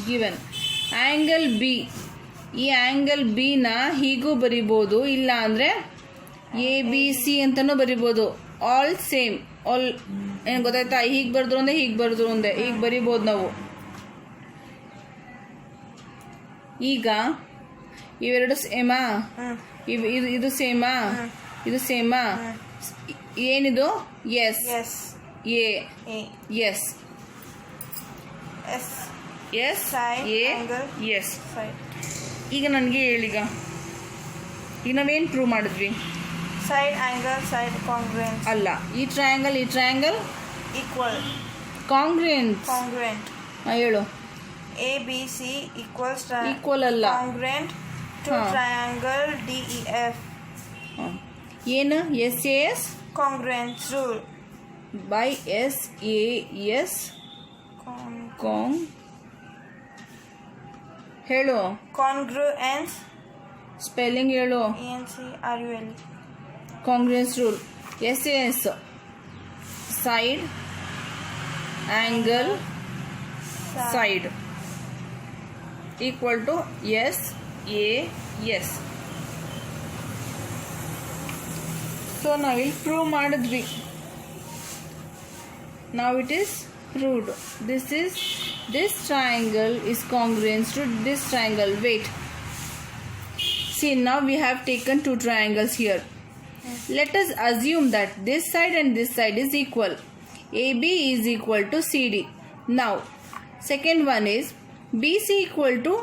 [SPEAKER 1] ಗಿವನ್. ಆ್ಯಂಗಲ್ ಬಿ, ಈ ಆ್ಯಂಗಲ್ ಬಿನ ಹೀಗೂ ಬರಿಬೋದು, ಇಲ್ಲ ಅಂದರೆ ಎ ಬಿ ಸಿ ಅಂತಲೂ ಬರಿಬೋದು. ಆಲ್ ಸೇಮ್, ಆಲ್ ಏನು ಗೊತ್ತಾಯ್ತಾ? ಹೀಗೆ ಬರೆದ್ರು ಒಂದೇ, ಹೀಗೆ ಬರೆದ್ರು ಒಂದೇ, ಹೀಗೆ ಬರಿಬೋದು ನಾವು. ಈಗ ಇವೆರಡು ಸೇಮಾ? ಇದು ಸೇಮಾ? ಇದು ಸೇಮಾ? ಏನಿದು? S. A. S. S. A. S. ಈಗ ನನಗೆ ಹೇಳೀಗ, ಈಗ ನಾವೇನು ಪ್ರೂವ್ ಮಾಡಿದ್ವಿ?
[SPEAKER 2] Side angle, side congruent.
[SPEAKER 1] ಅಲ್ಲ, ಈ ಟ್ರಯಾಂಗಲ್
[SPEAKER 2] Equal.
[SPEAKER 1] ಕಾಂಗ್ರುಯೆಂಟ್. ಹೇಳು.
[SPEAKER 2] ABC equals
[SPEAKER 1] ಈಕ್ವಲ್ ಅಲ್ಲ,
[SPEAKER 2] congruent to triangle DEF.
[SPEAKER 1] ಏನು? S A S
[SPEAKER 2] Congruence rule.
[SPEAKER 1] By S A S ಕಾಂಗ್ ಹೇಳು.
[SPEAKER 2] Congruence.
[SPEAKER 1] ಸ್ಪೆಲ್ಲಿಂಗ್ ಹೇಳು.
[SPEAKER 2] ENCRUL.
[SPEAKER 1] Congruence rule. S A S side angle side equal to S A S. So ನಾವಿಲ್ಲಿ ಪ್ರೂವ್ ಮಾಡಿದ್ವಿ. Now it is proved. This triangle is congruent to this triangle. Wait. See, now we have taken two triangles here. Let us assume that this side and this side is equal. AB is equal to CD. Now, second one is BC equal to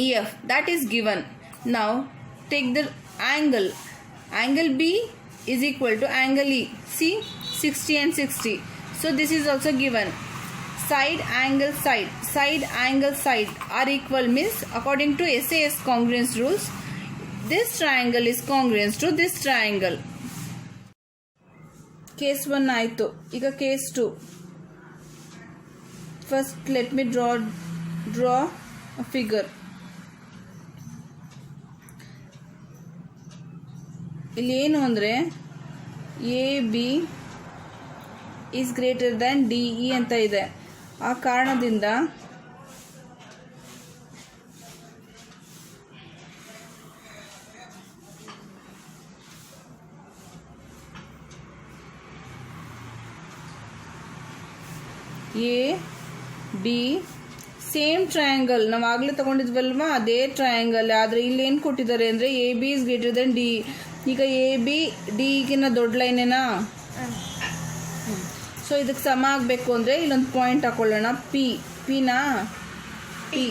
[SPEAKER 1] EF. That is given. Now, take the angle. Angle B is equal to angle E. See, 60 and 60. So this is also given. Side angle side are equal means according to SAS congruence rules, this triangle is congruent to this triangle. Case 1 ಆಯಿತು. ಈಗ case 2. First let me draw a figure. ಇಲ್ಲಿ ಏನು ಅಂದರೆ A B is greater than D E ಅಂತ ಇದೆ. ಆ ಕಾರಣದಿಂದ ಎ ಬಿ ಸೇಮ್ ಟ್ರಯಾಂಗಲ್ ನಾವು ಆಗಲೇ ತಗೊಂಡಿದ್ವಲ್ವಾ, ಅದೇ ಟ್ರಯಾಂಗಲ್. ಆದರೆ ಇಲ್ಲಿ ಏನು ಕೊಟ್ಟಿದ್ದಾರೆ ಅಂದರೆ A B is greater than D. ಈಗ ಎ ಬಿ ಡಿಗಿನ್ನ ದೊಡ್ಡ ಲೈನೇನಾ? ಸೊ ಇದಕ್ಕೆ ಸಮ ಆಗಬೇಕು ಅಂದರೆ ಇಲ್ಲೊಂದು ಪಾಯಿಂಟ್ ಹಾಕೊಳ್ಳೋಣ. ಪಿನಾ ಪಿ.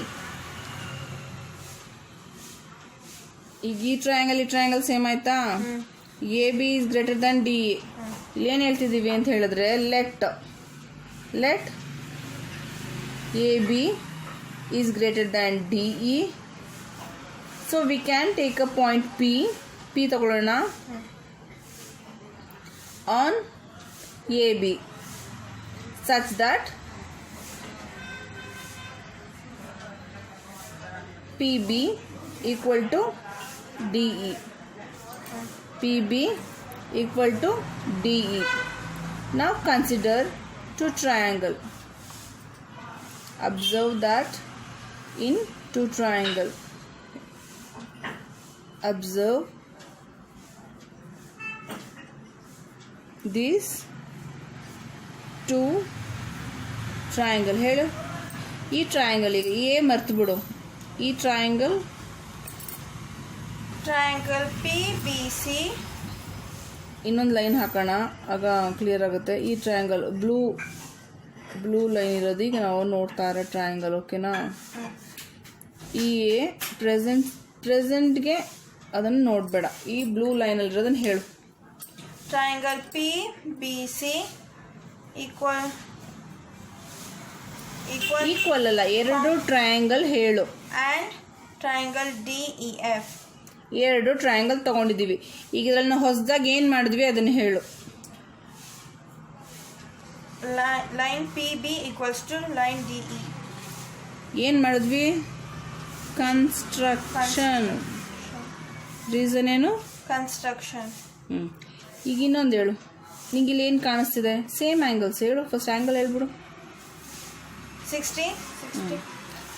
[SPEAKER 1] ಈಗ ಈ ಟ್ರಯಾಂಗಲ್ ಸೇಮ್ ಆಯ್ತಾ? A B is greater than D. ಇಲ್ಲೇನು ಹೇಳ್ತಿದ್ದೀವಿ ಅಂತ ಹೇಳಿದ್ರೆ let A B is greater than D E. So we can take a point P ತಗೊಳ್ಳೋಣ on A B such that PB equal to DE. PB equal to DE. Now consider two triangle. Observe that in two triangle. Observe these two triangle. ಹೇಳು. ಈ ಟ್ರಯಾಂಗಲಿಗೆ ಎ ಮರ್ತು ಬಿಡು. ಈ ಟ್ರಯಾಂಗಲ್
[SPEAKER 2] ಪಿ ಬಿ ಸಿ
[SPEAKER 1] ಇನ್ನೊಂದು ಲೈನ್ ಹಾಕೋಣ, ಆಗ ಕ್ಲಿಯರ್ ಆಗುತ್ತೆ. ಈ ಟ್ರಯಾಂಗಲ್ ಬ್ಲೂ ಲೈನ್ ಇರೋದು ಈಗ ನಾವು ನೋಡ್ತಾ ಇರೋ ಟ್ರಯಾಂಗಲ್. ಓಕೆನಾ? ಈ ಎ ಪ್ರೆಸೆಂಟ್ಗೆ ಅದನ್ನು ನೋಡಬೇಡ, ಈ ಬ್ಲೂ ಲೈನಲ್ಲಿರೋದನ್ನು ಹೇಳು.
[SPEAKER 2] Triangle P B C
[SPEAKER 1] equal ಅಲ್ಲ, ಎರಡು ಟ್ರಯಾಂಗಲ್ ಹೇಳು.
[SPEAKER 2] And triangle D E F.
[SPEAKER 1] ಎರಡು ಟ್ರಯಾಂಗಲ್ ತಗೊಂಡಿದ್ದೀವಿ. ಈಗ ಇದರಲ್ಲಿ ನಾವು ಹೊಸದಾಗಿ ಏನು ಮಾಡಿದ್ವಿ ಅದನ್ನು ಹೇಳು.
[SPEAKER 2] Line P B equals to line D E.
[SPEAKER 1] ಏನು ಮಾಡಿದ್ವಿ? ಕನ್ಸ್ಟ್ರಕ್ಷನ್. ರೀಸನ್ ಏನು?
[SPEAKER 2] ಕನ್ಸ್ಟ್ರಕ್ಷನ್.
[SPEAKER 1] ಈಗ ಇನ್ನೊಂದು ಹೇಳು. ನಿಂಗೆ ಇಲ್ಲಿ ಏನು ಕಾಣಿಸ್ತಿದೆ? ಸೇಮ್ ಆ್ಯಂಗಲ್ಸ್ ಹೇಳು. ಫಸ್ಟ್ ಆ್ಯಂಗಲ್ ಹೇಳ್ಬಿಡು.
[SPEAKER 2] 60.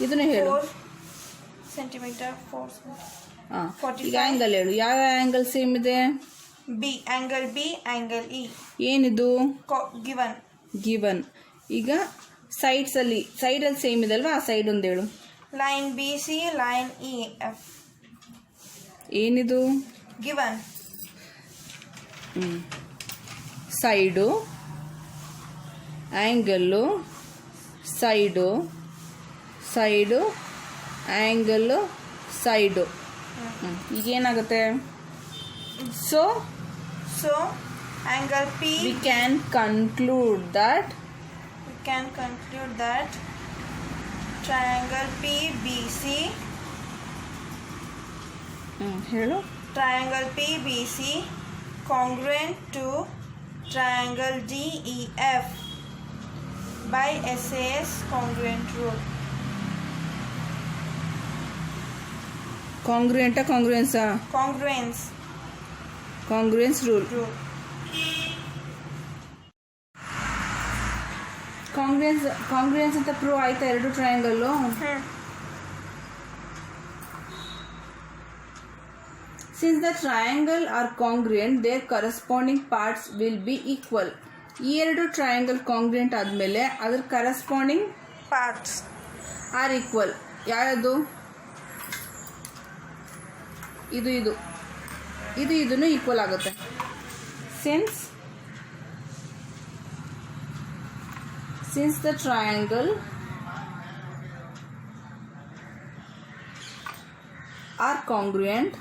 [SPEAKER 1] ಇದನ್ನೇ ಹೇಳು.
[SPEAKER 2] 4 ಸೆಂಟಿಮೀಟರ್. 4
[SPEAKER 1] ಹಾಂ.
[SPEAKER 2] 45.
[SPEAKER 1] ಈಗ ಆ್ಯಂಗಲ್ ಹೇಳು. ಯಾವ ಆ್ಯಂಗಲ್ ಸೇಮ್ ಇದೆ?
[SPEAKER 2] B. Angle B, angle E.
[SPEAKER 1] ಏನಿದು?
[SPEAKER 2] ಗಿವನ್.
[SPEAKER 1] ಗಿವನ್. ಈಗ ಸೈಡಲ್ಲಿ ಸೇಮ್ ಇದೆ ಅಲ್ವಾ? ಆ ಸೈಡ್ ಒಂದು ಹೇಳು.
[SPEAKER 2] Line B C, line E F.
[SPEAKER 1] ಏನಿದು?
[SPEAKER 2] Given.
[SPEAKER 1] Side, angle, side, angle, side. ಈಗ ಏನಾಗುತ್ತೆ? So
[SPEAKER 2] angle P.
[SPEAKER 1] we can conclude that
[SPEAKER 2] triangle PBC.
[SPEAKER 1] ಹೇಳು.
[SPEAKER 2] Triangle PBC congruent to triangle DEF by SAS congruent rule.
[SPEAKER 1] ಕಾಂಗ್ರುಯೆಂಟಾ ಕಾಂಗ್ರುಯೆನ್ಸಾ? Congruence rule. ಕಾಂಗ್ರುಯೆನ್ಸ್ ಅಂತ ಪ್ರೂವ್ ಆಯ್ತಾ ಎರಡು triangle? Since the triangle are congruent, their corresponding parts will be equal. ಈ ಎರಡು ಟ್ರಯಾಂಗಲ್ ಕಾಂಗ್ರುಯೆಂಟ್ ಆದಮೇಲೆ ಅದರ ಕರೆಸ್ಪಾಂಡಿಂಗ್
[SPEAKER 2] ಪಾರ್ಟ್ಸ್
[SPEAKER 1] ಆರ್ ಈಕ್ವಲ್. ಯಾವುದು? ಇದನ್ನು ಈಕ್ವಲ್ ಆಗುತ್ತೆ. Since the triangle are congruent,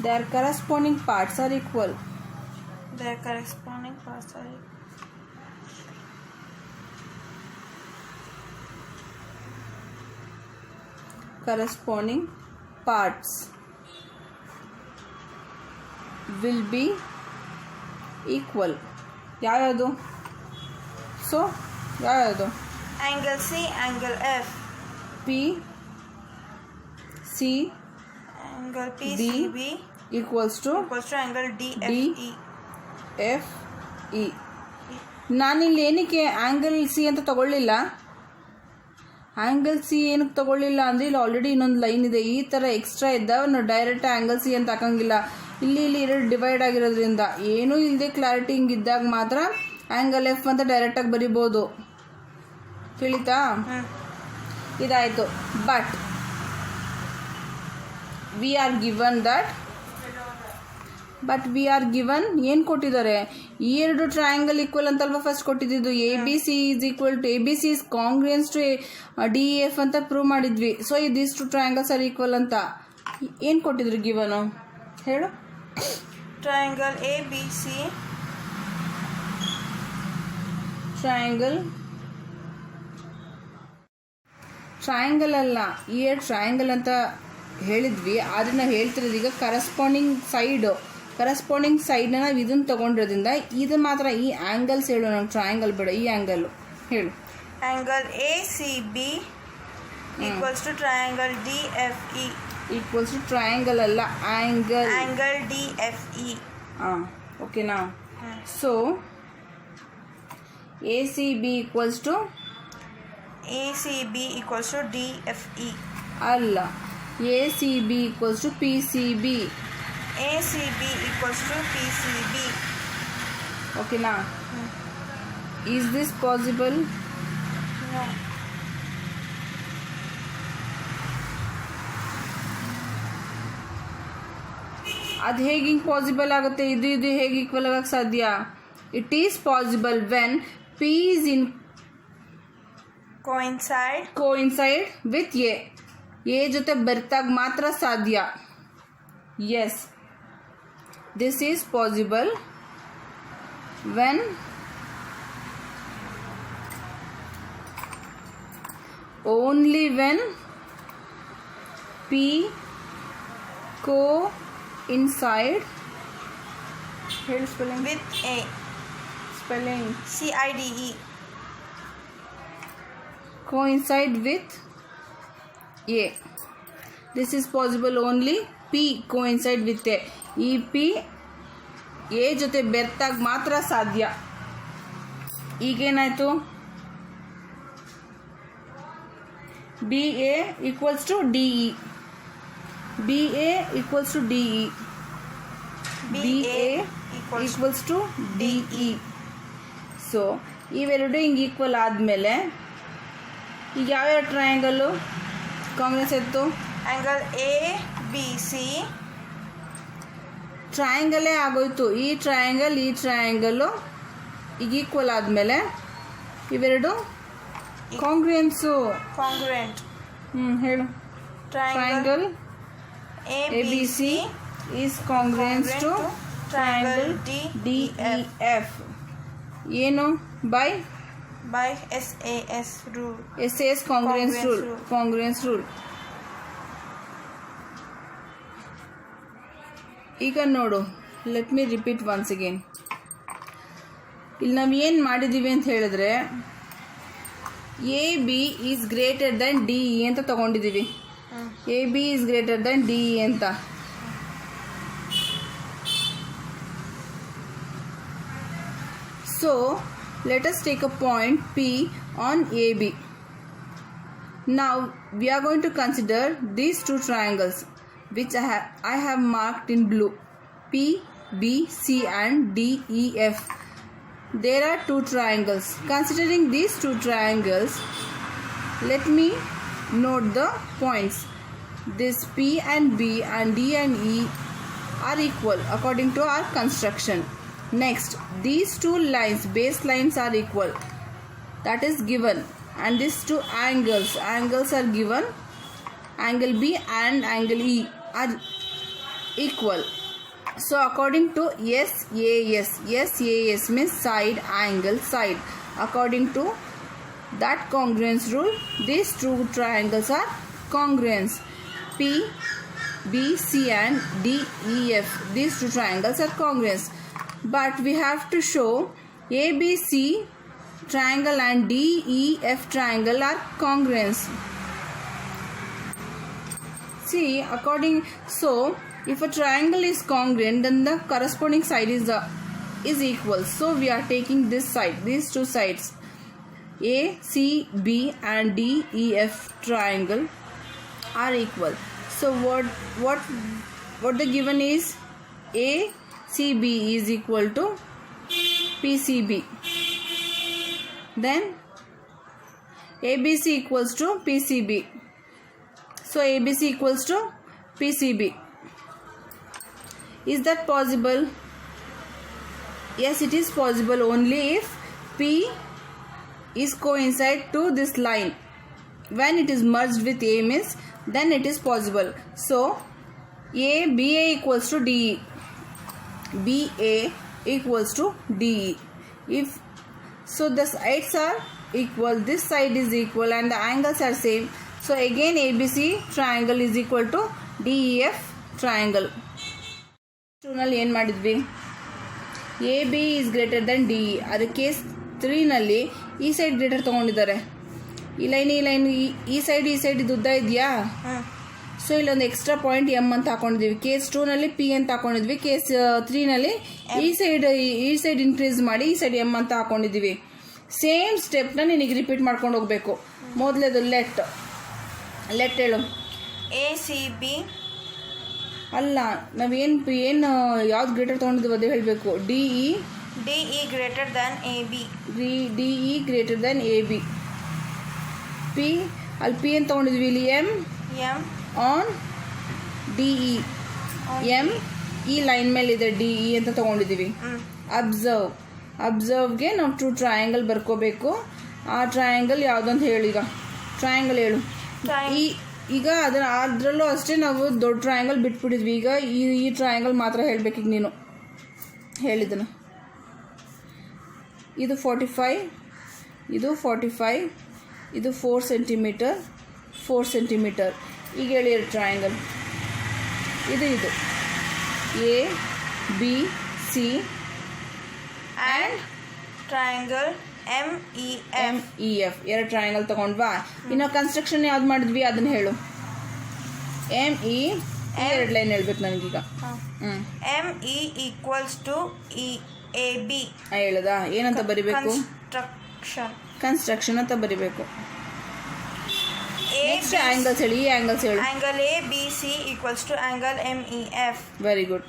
[SPEAKER 1] their corresponding parts are equal. Corresponding parts will be equal. ಯಾವುದು? ಸೊ ಯಾವುದು?
[SPEAKER 2] Angle C, angle F.
[SPEAKER 1] P C
[SPEAKER 2] angle P C B
[SPEAKER 1] equals to
[SPEAKER 2] angle D
[SPEAKER 1] F E. ನಾನಿಲ್ಲಿ ಏನಕ್ಕೆ ಆ್ಯಂಗಲ್ ಸಿ ಅಂತ ತಗೊಳ್ಳಿಲ್ಲ? ಆ್ಯಂಗಲ್ ಸಿ ಏನಕ್ಕೆ ತಗೊಳ್ಳಿಲ್ಲ ಅಂದರೆ ಇಲ್ಲಿ ಆಲ್ರೆಡಿ ಇನ್ನೊಂದು ಲೈನ್ ಇದೆ. ಈ ಥರ ಎಕ್ಸ್ಟ್ರಾ ಇದ್ದಾವೆ ಡೈರೆಕ್ಟ್ ಆ್ಯಂಗಲ್ ಸಿ ಅಂತ ಹಾಕಂಗಿಲ್ಲ. ಇಲ್ಲಿ ಎರಡು ಡಿವೈಡ್ ಆಗಿರೋದ್ರಿಂದ ಏನೂ ಇಲ್ಲದೆ ಕ್ಲಾರಿಟಿ ಹಿಂಗಿದ್ದಾಗ ಮಾತ್ರ ಆ್ಯಂಗಲ್ ಎಫ್ ಅಂತ ಡೈರೆಕ್ಟಾಗಿ ಬರಿಬೋದು. ತಿಳಿತಾ? ಇದಾಯಿತು. ಬಟ್ ವಿ ಆರ್ ಗಿವನ್ ಏನು ಕೊಟ್ಟಿದ್ದಾರೆ? ಈ ಎರಡು ಟ್ರಯಾಂಗಲ್ ಈಕ್ವಲ್ ಅಂತಲ್ವಾ ಫಸ್ಟ್ ಕೊಟ್ಟಿದ್ದು. ABC is congruent to DEF ಅಂತ ಪ್ರೂವ್ ಮಾಡಿದ್ವಿ. So these two triangles are equal ಅಂತ ಏನು ಕೊಟ್ಟಿದ್ರು ಗಿವನು? ಹೇಳು.
[SPEAKER 2] Triangle ABC.
[SPEAKER 1] ಟ್ರಯಾಂಗಲ್ ಅಲ್ಲ, ಈ ಎರಡು ಟ್ರಯಾಂಗಲ್ ಅಂತ ಹೇಳಿದ್ವಿ. ಆದರೆ ನಾವು ಹೇಳ್ತಿರೋದು ಈಗ ಕರೆಸ್ಪಾಂಡಿಂಗ್ ಸೈಡ್ನ ನಾವು ಇದನ್ನು ತೊಗೊಂಡಿರೋದ್ರಿಂದ ಇದು ಮಾತ್ರ ಈ ಆ್ಯಂಗಲ್ಸ್ ಹೇಳು. ನಾವು ಟ್ರಯಾಂಗಲ್ ಬೇಡ, ಈ ಆ್ಯಂಗಲ್ಲು ಹೇಳು.
[SPEAKER 2] Angle ACB equals to triangle DFE.
[SPEAKER 1] Equals to triangle ಅಲ್ಲ, ಆ್ಯಂಗಲ್
[SPEAKER 2] DFE.
[SPEAKER 1] ಹಾಂ, ಓಕೆನಾ? So ACB equals to
[SPEAKER 2] DFE.
[SPEAKER 1] ಅಲ್ಲ, ACB equals to PCB.
[SPEAKER 2] ACB equals to PCB.
[SPEAKER 1] ಓಕೆನಾ? Is this possible?
[SPEAKER 2] ನೋ.
[SPEAKER 1] ಅದು ಹೇಗೆ ಪಾಸಿಬಲ್ ಆಗುತ್ತೆ? ಇದು ಹೇಗೆ ಈಕ್ವಲ್ ಆಗಕ್ಕೆ ಸಾಧ್ಯ? It is possible when P is in coincide with A ಜೊತೆ ಬರ್ತಾಗ ಮಾತ್ರ ಸಾಧ್ಯ. Yes, this is possible when only when P coincide
[SPEAKER 2] with A.
[SPEAKER 1] Spelling.
[SPEAKER 2] CIDE.
[SPEAKER 1] Coincide with A. This is possible only P coincide with A. ಈ P A ಜೊತೆ ಬೆರ್ತಾಗ ಮಾತ್ರ ಸಾಧ್ಯ. ಈಗೇನಾಯಿತು? BA equals to DE. BA equals to DE. BA equals to DE. So ಇವೆರಡು ಹಿಂಗೆ ಈಕ್ವಲ್ ಆದಮೇಲೆ ಈಗ ಯಾವ್ಯಾವ ಟ್ರಯಾಂಗಲ್ಲು ಕಾಂಗ್ರೆಸ್ ಇತ್ತು?
[SPEAKER 2] Angle ABC.
[SPEAKER 1] ಟ್ರಯಾಂಗಲೇ ಆಗೋಯ್ತು. ಈ ಟ್ರಯಾಂಗಲ್ಲು ಈಗ ಈಕ್ವಲ್ ಆದಮೇಲೆ ಇವೆರಡು ಕಾಂಗ್ರುಯೆನ್ಸು.
[SPEAKER 2] ಕಾಂಗ್ರುಯೆಂಟ್.
[SPEAKER 1] ಹೇಳು. Triangle ABC is congruence to triangle DEF. ಏನು? By SAS rule. SAS congruence rule. ಈಗ ನೋಡು, let me repeat once again. ಇಲ್ಲಿ ನಾವು ಏನು ಮಾಡಿದ್ದೀವಿ ಅಂತ ಹೇಳಿದ್ರೆ AB is greater than DE ಅಂತ ತಗೊಂಡಿದ್ದೀವಿ. AB is greater than DE ಅಂತ. So let us take a point P on AB. Now we are going to consider these two triangles which I have marked in blue, P, B, C and DEF. There are two triangles. Considering these two triangles, let me note the points. This P and B and D and E are equal according to our construction. Next, these two lines, base lines are equal. That is given. And these two angles are given. Angle B and angle E are equal. So according to SAS means side, angle, side. According to that congruence rule, these two triangles are congruence. P, B, C and DEF. These two triangles are congruence. But we have to show ABC triangle and DEF triangle are congruence. See, so if a triangle is congruent, then the corresponding side is equal. So we are taking this side, these two sides, ACB and DEF triangle are equal. So what the given is ACB is equal to PCB. Then ABC equals to PCB. So ABC equals to PCB. Is that possible? Yes, it is possible only if P is coincide to this line. When it is merged with A means then it is possible. So BA equals to DE. BA equals to DE. If so, the sides are equal, this side is equal and the angles are same. So again ABC triangle is equal to DEF triangle. ನಲ್ಲಿ ಏನು ಮಾಡಿದ್ವಿ? AB is greater than DE. ಅದು ಕೇಸ್ 3 ನಲ್ಲಿ ಈ ಸೈಡ್ ಗ್ರೇಟರ್ ತೊಗೊಂಡಿದ್ದಾರೆ. ಈ ಲೈನ್ ಈ ಸೈಡ್ ಇದು ಉದ್ದ ಇದೆಯಾ? ಸೊ ಇಲ್ಲೊಂದು ಎಕ್ಸ್ಟ್ರಾ ಪಾಯಿಂಟ್ M ಅಂತ ಹಾಕೊಂಡಿದ್ದೀವಿ. ಕೇಸ್ 2 ನಲ್ಲಿ P ಅಂತ ಹಾಕೊಂಡಿದ್ವಿ. ಕೇಸ್ 3 ನಲ್ಲಿ ಈ ಸೈಡ್ ಇನ್ಕ್ರೀಸ್ ಮಾಡಿ ಈ ಸೈಡ್ M ಅಂತ ಹಾಕೊಂಡಿದ್ದೀವಿ. ಸೇಮ್ ಸ್ಟೆಪ್ನ ನಿನಗೆ ರಿಪೀಟ್ ಮಾಡ್ಕೊಂಡು ಹೋಗಬೇಕು. ಮೊದಲೇದು ಲೆಟ್ ಹೇಳು.
[SPEAKER 2] ACB
[SPEAKER 1] ಅಲ್ಲ, ನಾವೇನು ಯಾವ್ದು ಗ್ರೇಟರ್ ತೊಗೊಂಡಿದ್ದೀವಿ ಅದೇ ಹೇಳಬೇಕು. DE
[SPEAKER 2] greater than AB.
[SPEAKER 1] DE greater than AB. P ಅಲ್ಲಿ P ಅಂತ ತೊಗೊಂಡಿದ್ವಿ, ಇಲ್ಲಿ M ಆನ್ DE. M ಈ ಲೈನ್ ಮೇಲೆ ಇದೆ, DE ಅಂತ ತೊಗೊಂಡಿದ್ದೀವಿ. ಅಬ್ಸರ್ವ್ಗೆ ನಾವು ಟು ಟ್ರಯಾಂಗಲ್ ಬರ್ಕೋಬೇಕು. ಆ ಟ್ರಯಾಂಗಲ್ ಯಾವುದಂತ ಹೇಳಿ. ಈಗ ಟ್ರಯಾಂಗಲ್ ಹೇಳು. ಈಗ ಅದರಲ್ಲೂ ಅಷ್ಟೇ ನಾವು ದೊಡ್ಡ ಟ್ರಯಾಂಗಲ್ ಬಿಟ್ಬಿಟ್ಟಿದ್ವಿ. ಈಗ ಈ ಟ್ರಯಾಂಗಲ್ ಮಾತ್ರ ಹೇಳಬೇಕೀಗ ನೀನು ಹೇಳಿದನು. ಇದು 45, ಇದು 45, ಇದು 4 ಸೆಂಟಿಮೀಟರ್, 4 ಸೆಂಟಿಮೀಟರ್. ಈಗ ಹೇಳಿ ಟ್ರಯಾಂಗಲ್. ಇದು A, B, C and
[SPEAKER 2] triangle MEF.
[SPEAKER 1] MEF ಎರಡು ಟ್ರಯಾಂಗಲ್ ತಗೊಂಡ್ವಾ. ಇನ್ನು ಕನ್ಸ್ಟ್ರಕ್ಷನ್ ಯಾವ್ದು ಮಾಡಿದ್ವಿ ಅದನ್ನ ಹೇಳು. ME ಎರಡು ಲೈನ್ ಹೇಳ್ಬೇಕು ನನಗೀಗ.
[SPEAKER 2] ME equals to AB.
[SPEAKER 1] ಹೇಳದ ಏನಂತ ಬರಿಬೇಕು? ಕನ್ಸ್ಟ್ರಕ್ಷನ್ ಅಂತ ಬರಿಬೇಕು. ನೆಕ್ಸ್ಟ್ ಆಂಗಲ್ಸ್ ಹೇಳಿ. ಈ ಆಂಗಲ್ಸ್ ಹೇಳು.
[SPEAKER 2] Angle ABC equals to angle MEF.
[SPEAKER 1] Very good.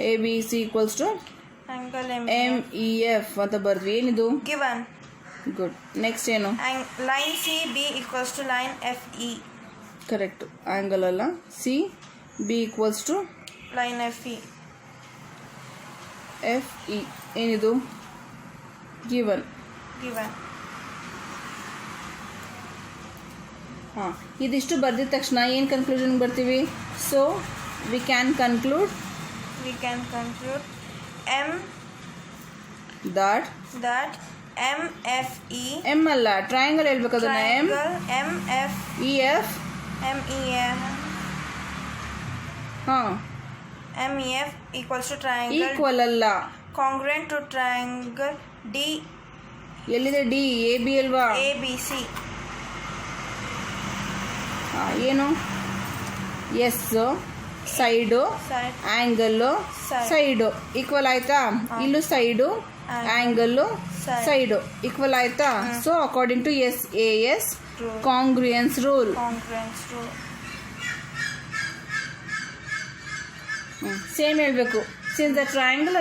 [SPEAKER 1] ABC equals to
[SPEAKER 2] angle
[SPEAKER 1] MEF ಅಂತ ಬರ್ದ್ವಿ. ಏನಿದು?
[SPEAKER 2] Given.
[SPEAKER 1] ಗುಡ್. ನೆಕ್ಸ್ಟ್ ಏನು?
[SPEAKER 2] Line CB equals to line FE.
[SPEAKER 1] Correct. Angle ಅಲ್ಲ, CB equals to
[SPEAKER 2] line FE.
[SPEAKER 1] FE ಏನಿದು? ಗಿವನ್. ಹಾಂ, ಇದಿಷ್ಟು ಬರ್ದಿದ ತಕ್ಷಣ ಏನು ಕನ್ಕ್ಲೂಷನ್ ಬರ್ತೀವಿ? So we can conclude
[SPEAKER 2] M
[SPEAKER 1] that
[SPEAKER 2] MFE.
[SPEAKER 1] M ಅಲ್ಲ, ಟ್ರಯಾಂಗಲ್ ಹೇಳ್ಬೇಕು ಅದನ್ನ. MEF. ಹಾಂ,
[SPEAKER 2] MEF equals to triangle
[SPEAKER 1] equal ಅಲ್ಲ,
[SPEAKER 2] congruent to triangle D.
[SPEAKER 1] ಎಲ್ಲಿದೆ? ಡಿ. AB ಅಲ್ವಾ?
[SPEAKER 2] ABC.
[SPEAKER 1] ಏನು? S side, angle, side equal ಆಯ್ತಾ? ಇಲ್ಲೂ ಸೈಡು, ಆ್ಯಂಗಲ್ಲು, ಸೈಡು ಈಕ್ವಲ್ ಆಯ್ತಾ? So according to SAS congruence rule. Same ಹೇಳಬೇಕು. Since the triangle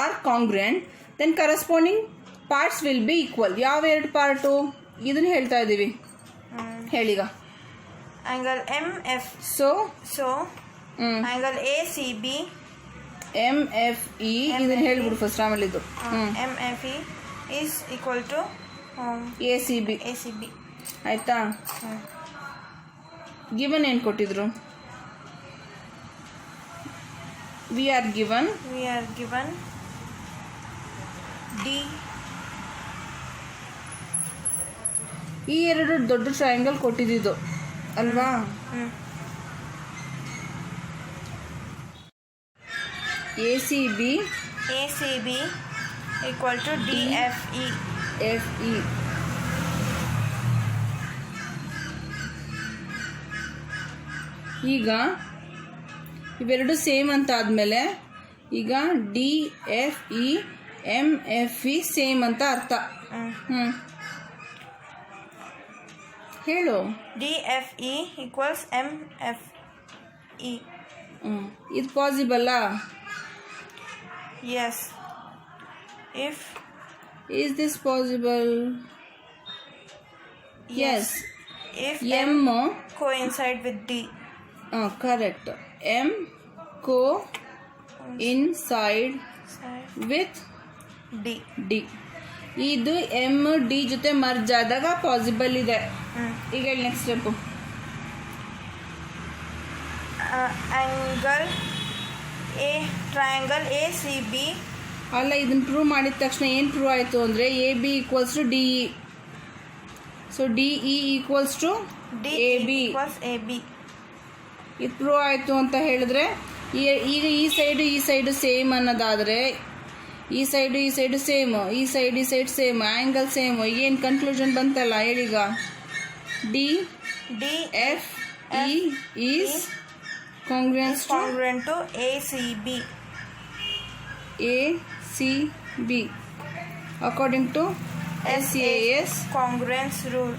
[SPEAKER 1] are congruent then corresponding parts will be equal. ಯಾವ ಎರಡು ಪಾರ್ಟು ಇದನ್ನು ಹೇಳ್ತಾ ಇದ್ದೀವಿ, ಹೇಳೀಗ.
[SPEAKER 2] Angle MF.
[SPEAKER 1] So
[SPEAKER 2] angle ACB.
[SPEAKER 1] MFE ಇದನ್ನು ಹೇಳ್ಬಿಡು ಫಸ್ಟ್, ಆಮೇಲೆ ಇದು.
[SPEAKER 2] MFE is equal to
[SPEAKER 1] ACB ಆಯ್ತಾ? ಗಿವನ್ ಏನು ಕೊಟ್ಟಿದ್ರು? V are given
[SPEAKER 2] D.
[SPEAKER 1] ಈ ಎರಡು ದೊಡ್ಡ ಟ್ರಯಾಂಗಲ್ ಕೊಟ್ಟಿದ್ದು ಅಲ್ವಾ? ACB
[SPEAKER 2] equal to DFE.
[SPEAKER 1] FE. ಈಗ ಇವೆರಡು ಸೇಮ್ ಅಂತ ಆದಮೇಲೆ ಈಗ DFE MFE ಸೇಮ್ ಅಂತ ಅರ್ಥ. ಹೇಳು.
[SPEAKER 2] DFE equals MFE.
[SPEAKER 1] ಇದು ಪಾಸಿಬಲ್ಲಾ?
[SPEAKER 2] Yes.
[SPEAKER 1] Is this possible? Yes.
[SPEAKER 2] If
[SPEAKER 1] M
[SPEAKER 2] coincide with D.
[SPEAKER 1] Correct. M coincide with D. ಇದು MD ಜೊತೆ ಮರ್ಜ್ ಆದಾಗ ಪಾಸಿಬಲ್ ಇದೆ. ಈಗ ಹೇಳಿ ನೆಕ್ಸ್ಟ್ ಸ್ಟೆಪ್ಪು.
[SPEAKER 2] Triangle ACB.
[SPEAKER 1] ಅಲ್ಲ, ಇದನ್ನು ಪ್ರೂವ್ ಮಾಡಿದ ತಕ್ಷಣ ಏನು ಪ್ರೂವ್ ಆಯಿತು ಅಂದರೆ AB equals to DE. So DE equals to AB. ಇದು ಪ್ರೂವ್ ಆಯಿತು ಅಂತ ಹೇಳಿದ್ರೆ ಈಗ ಈ ಸೈಡು ಸೇಮ್ ಅನ್ನೋದಾದರೆ ಈ ಸೈಡು ಸೇಮ್, ಈ ಸೈಡ್ ಸೇಮ್, ಆ್ಯಂಗಲ್ ಸೇಮ್. ಏನು ಕನ್ಕ್ಲೂಷನ್ ಬಂತಲ್ಲ ಹೇಳೀಗ. DFE is congruent
[SPEAKER 2] to ACB
[SPEAKER 1] according to SAS
[SPEAKER 2] congruence rule.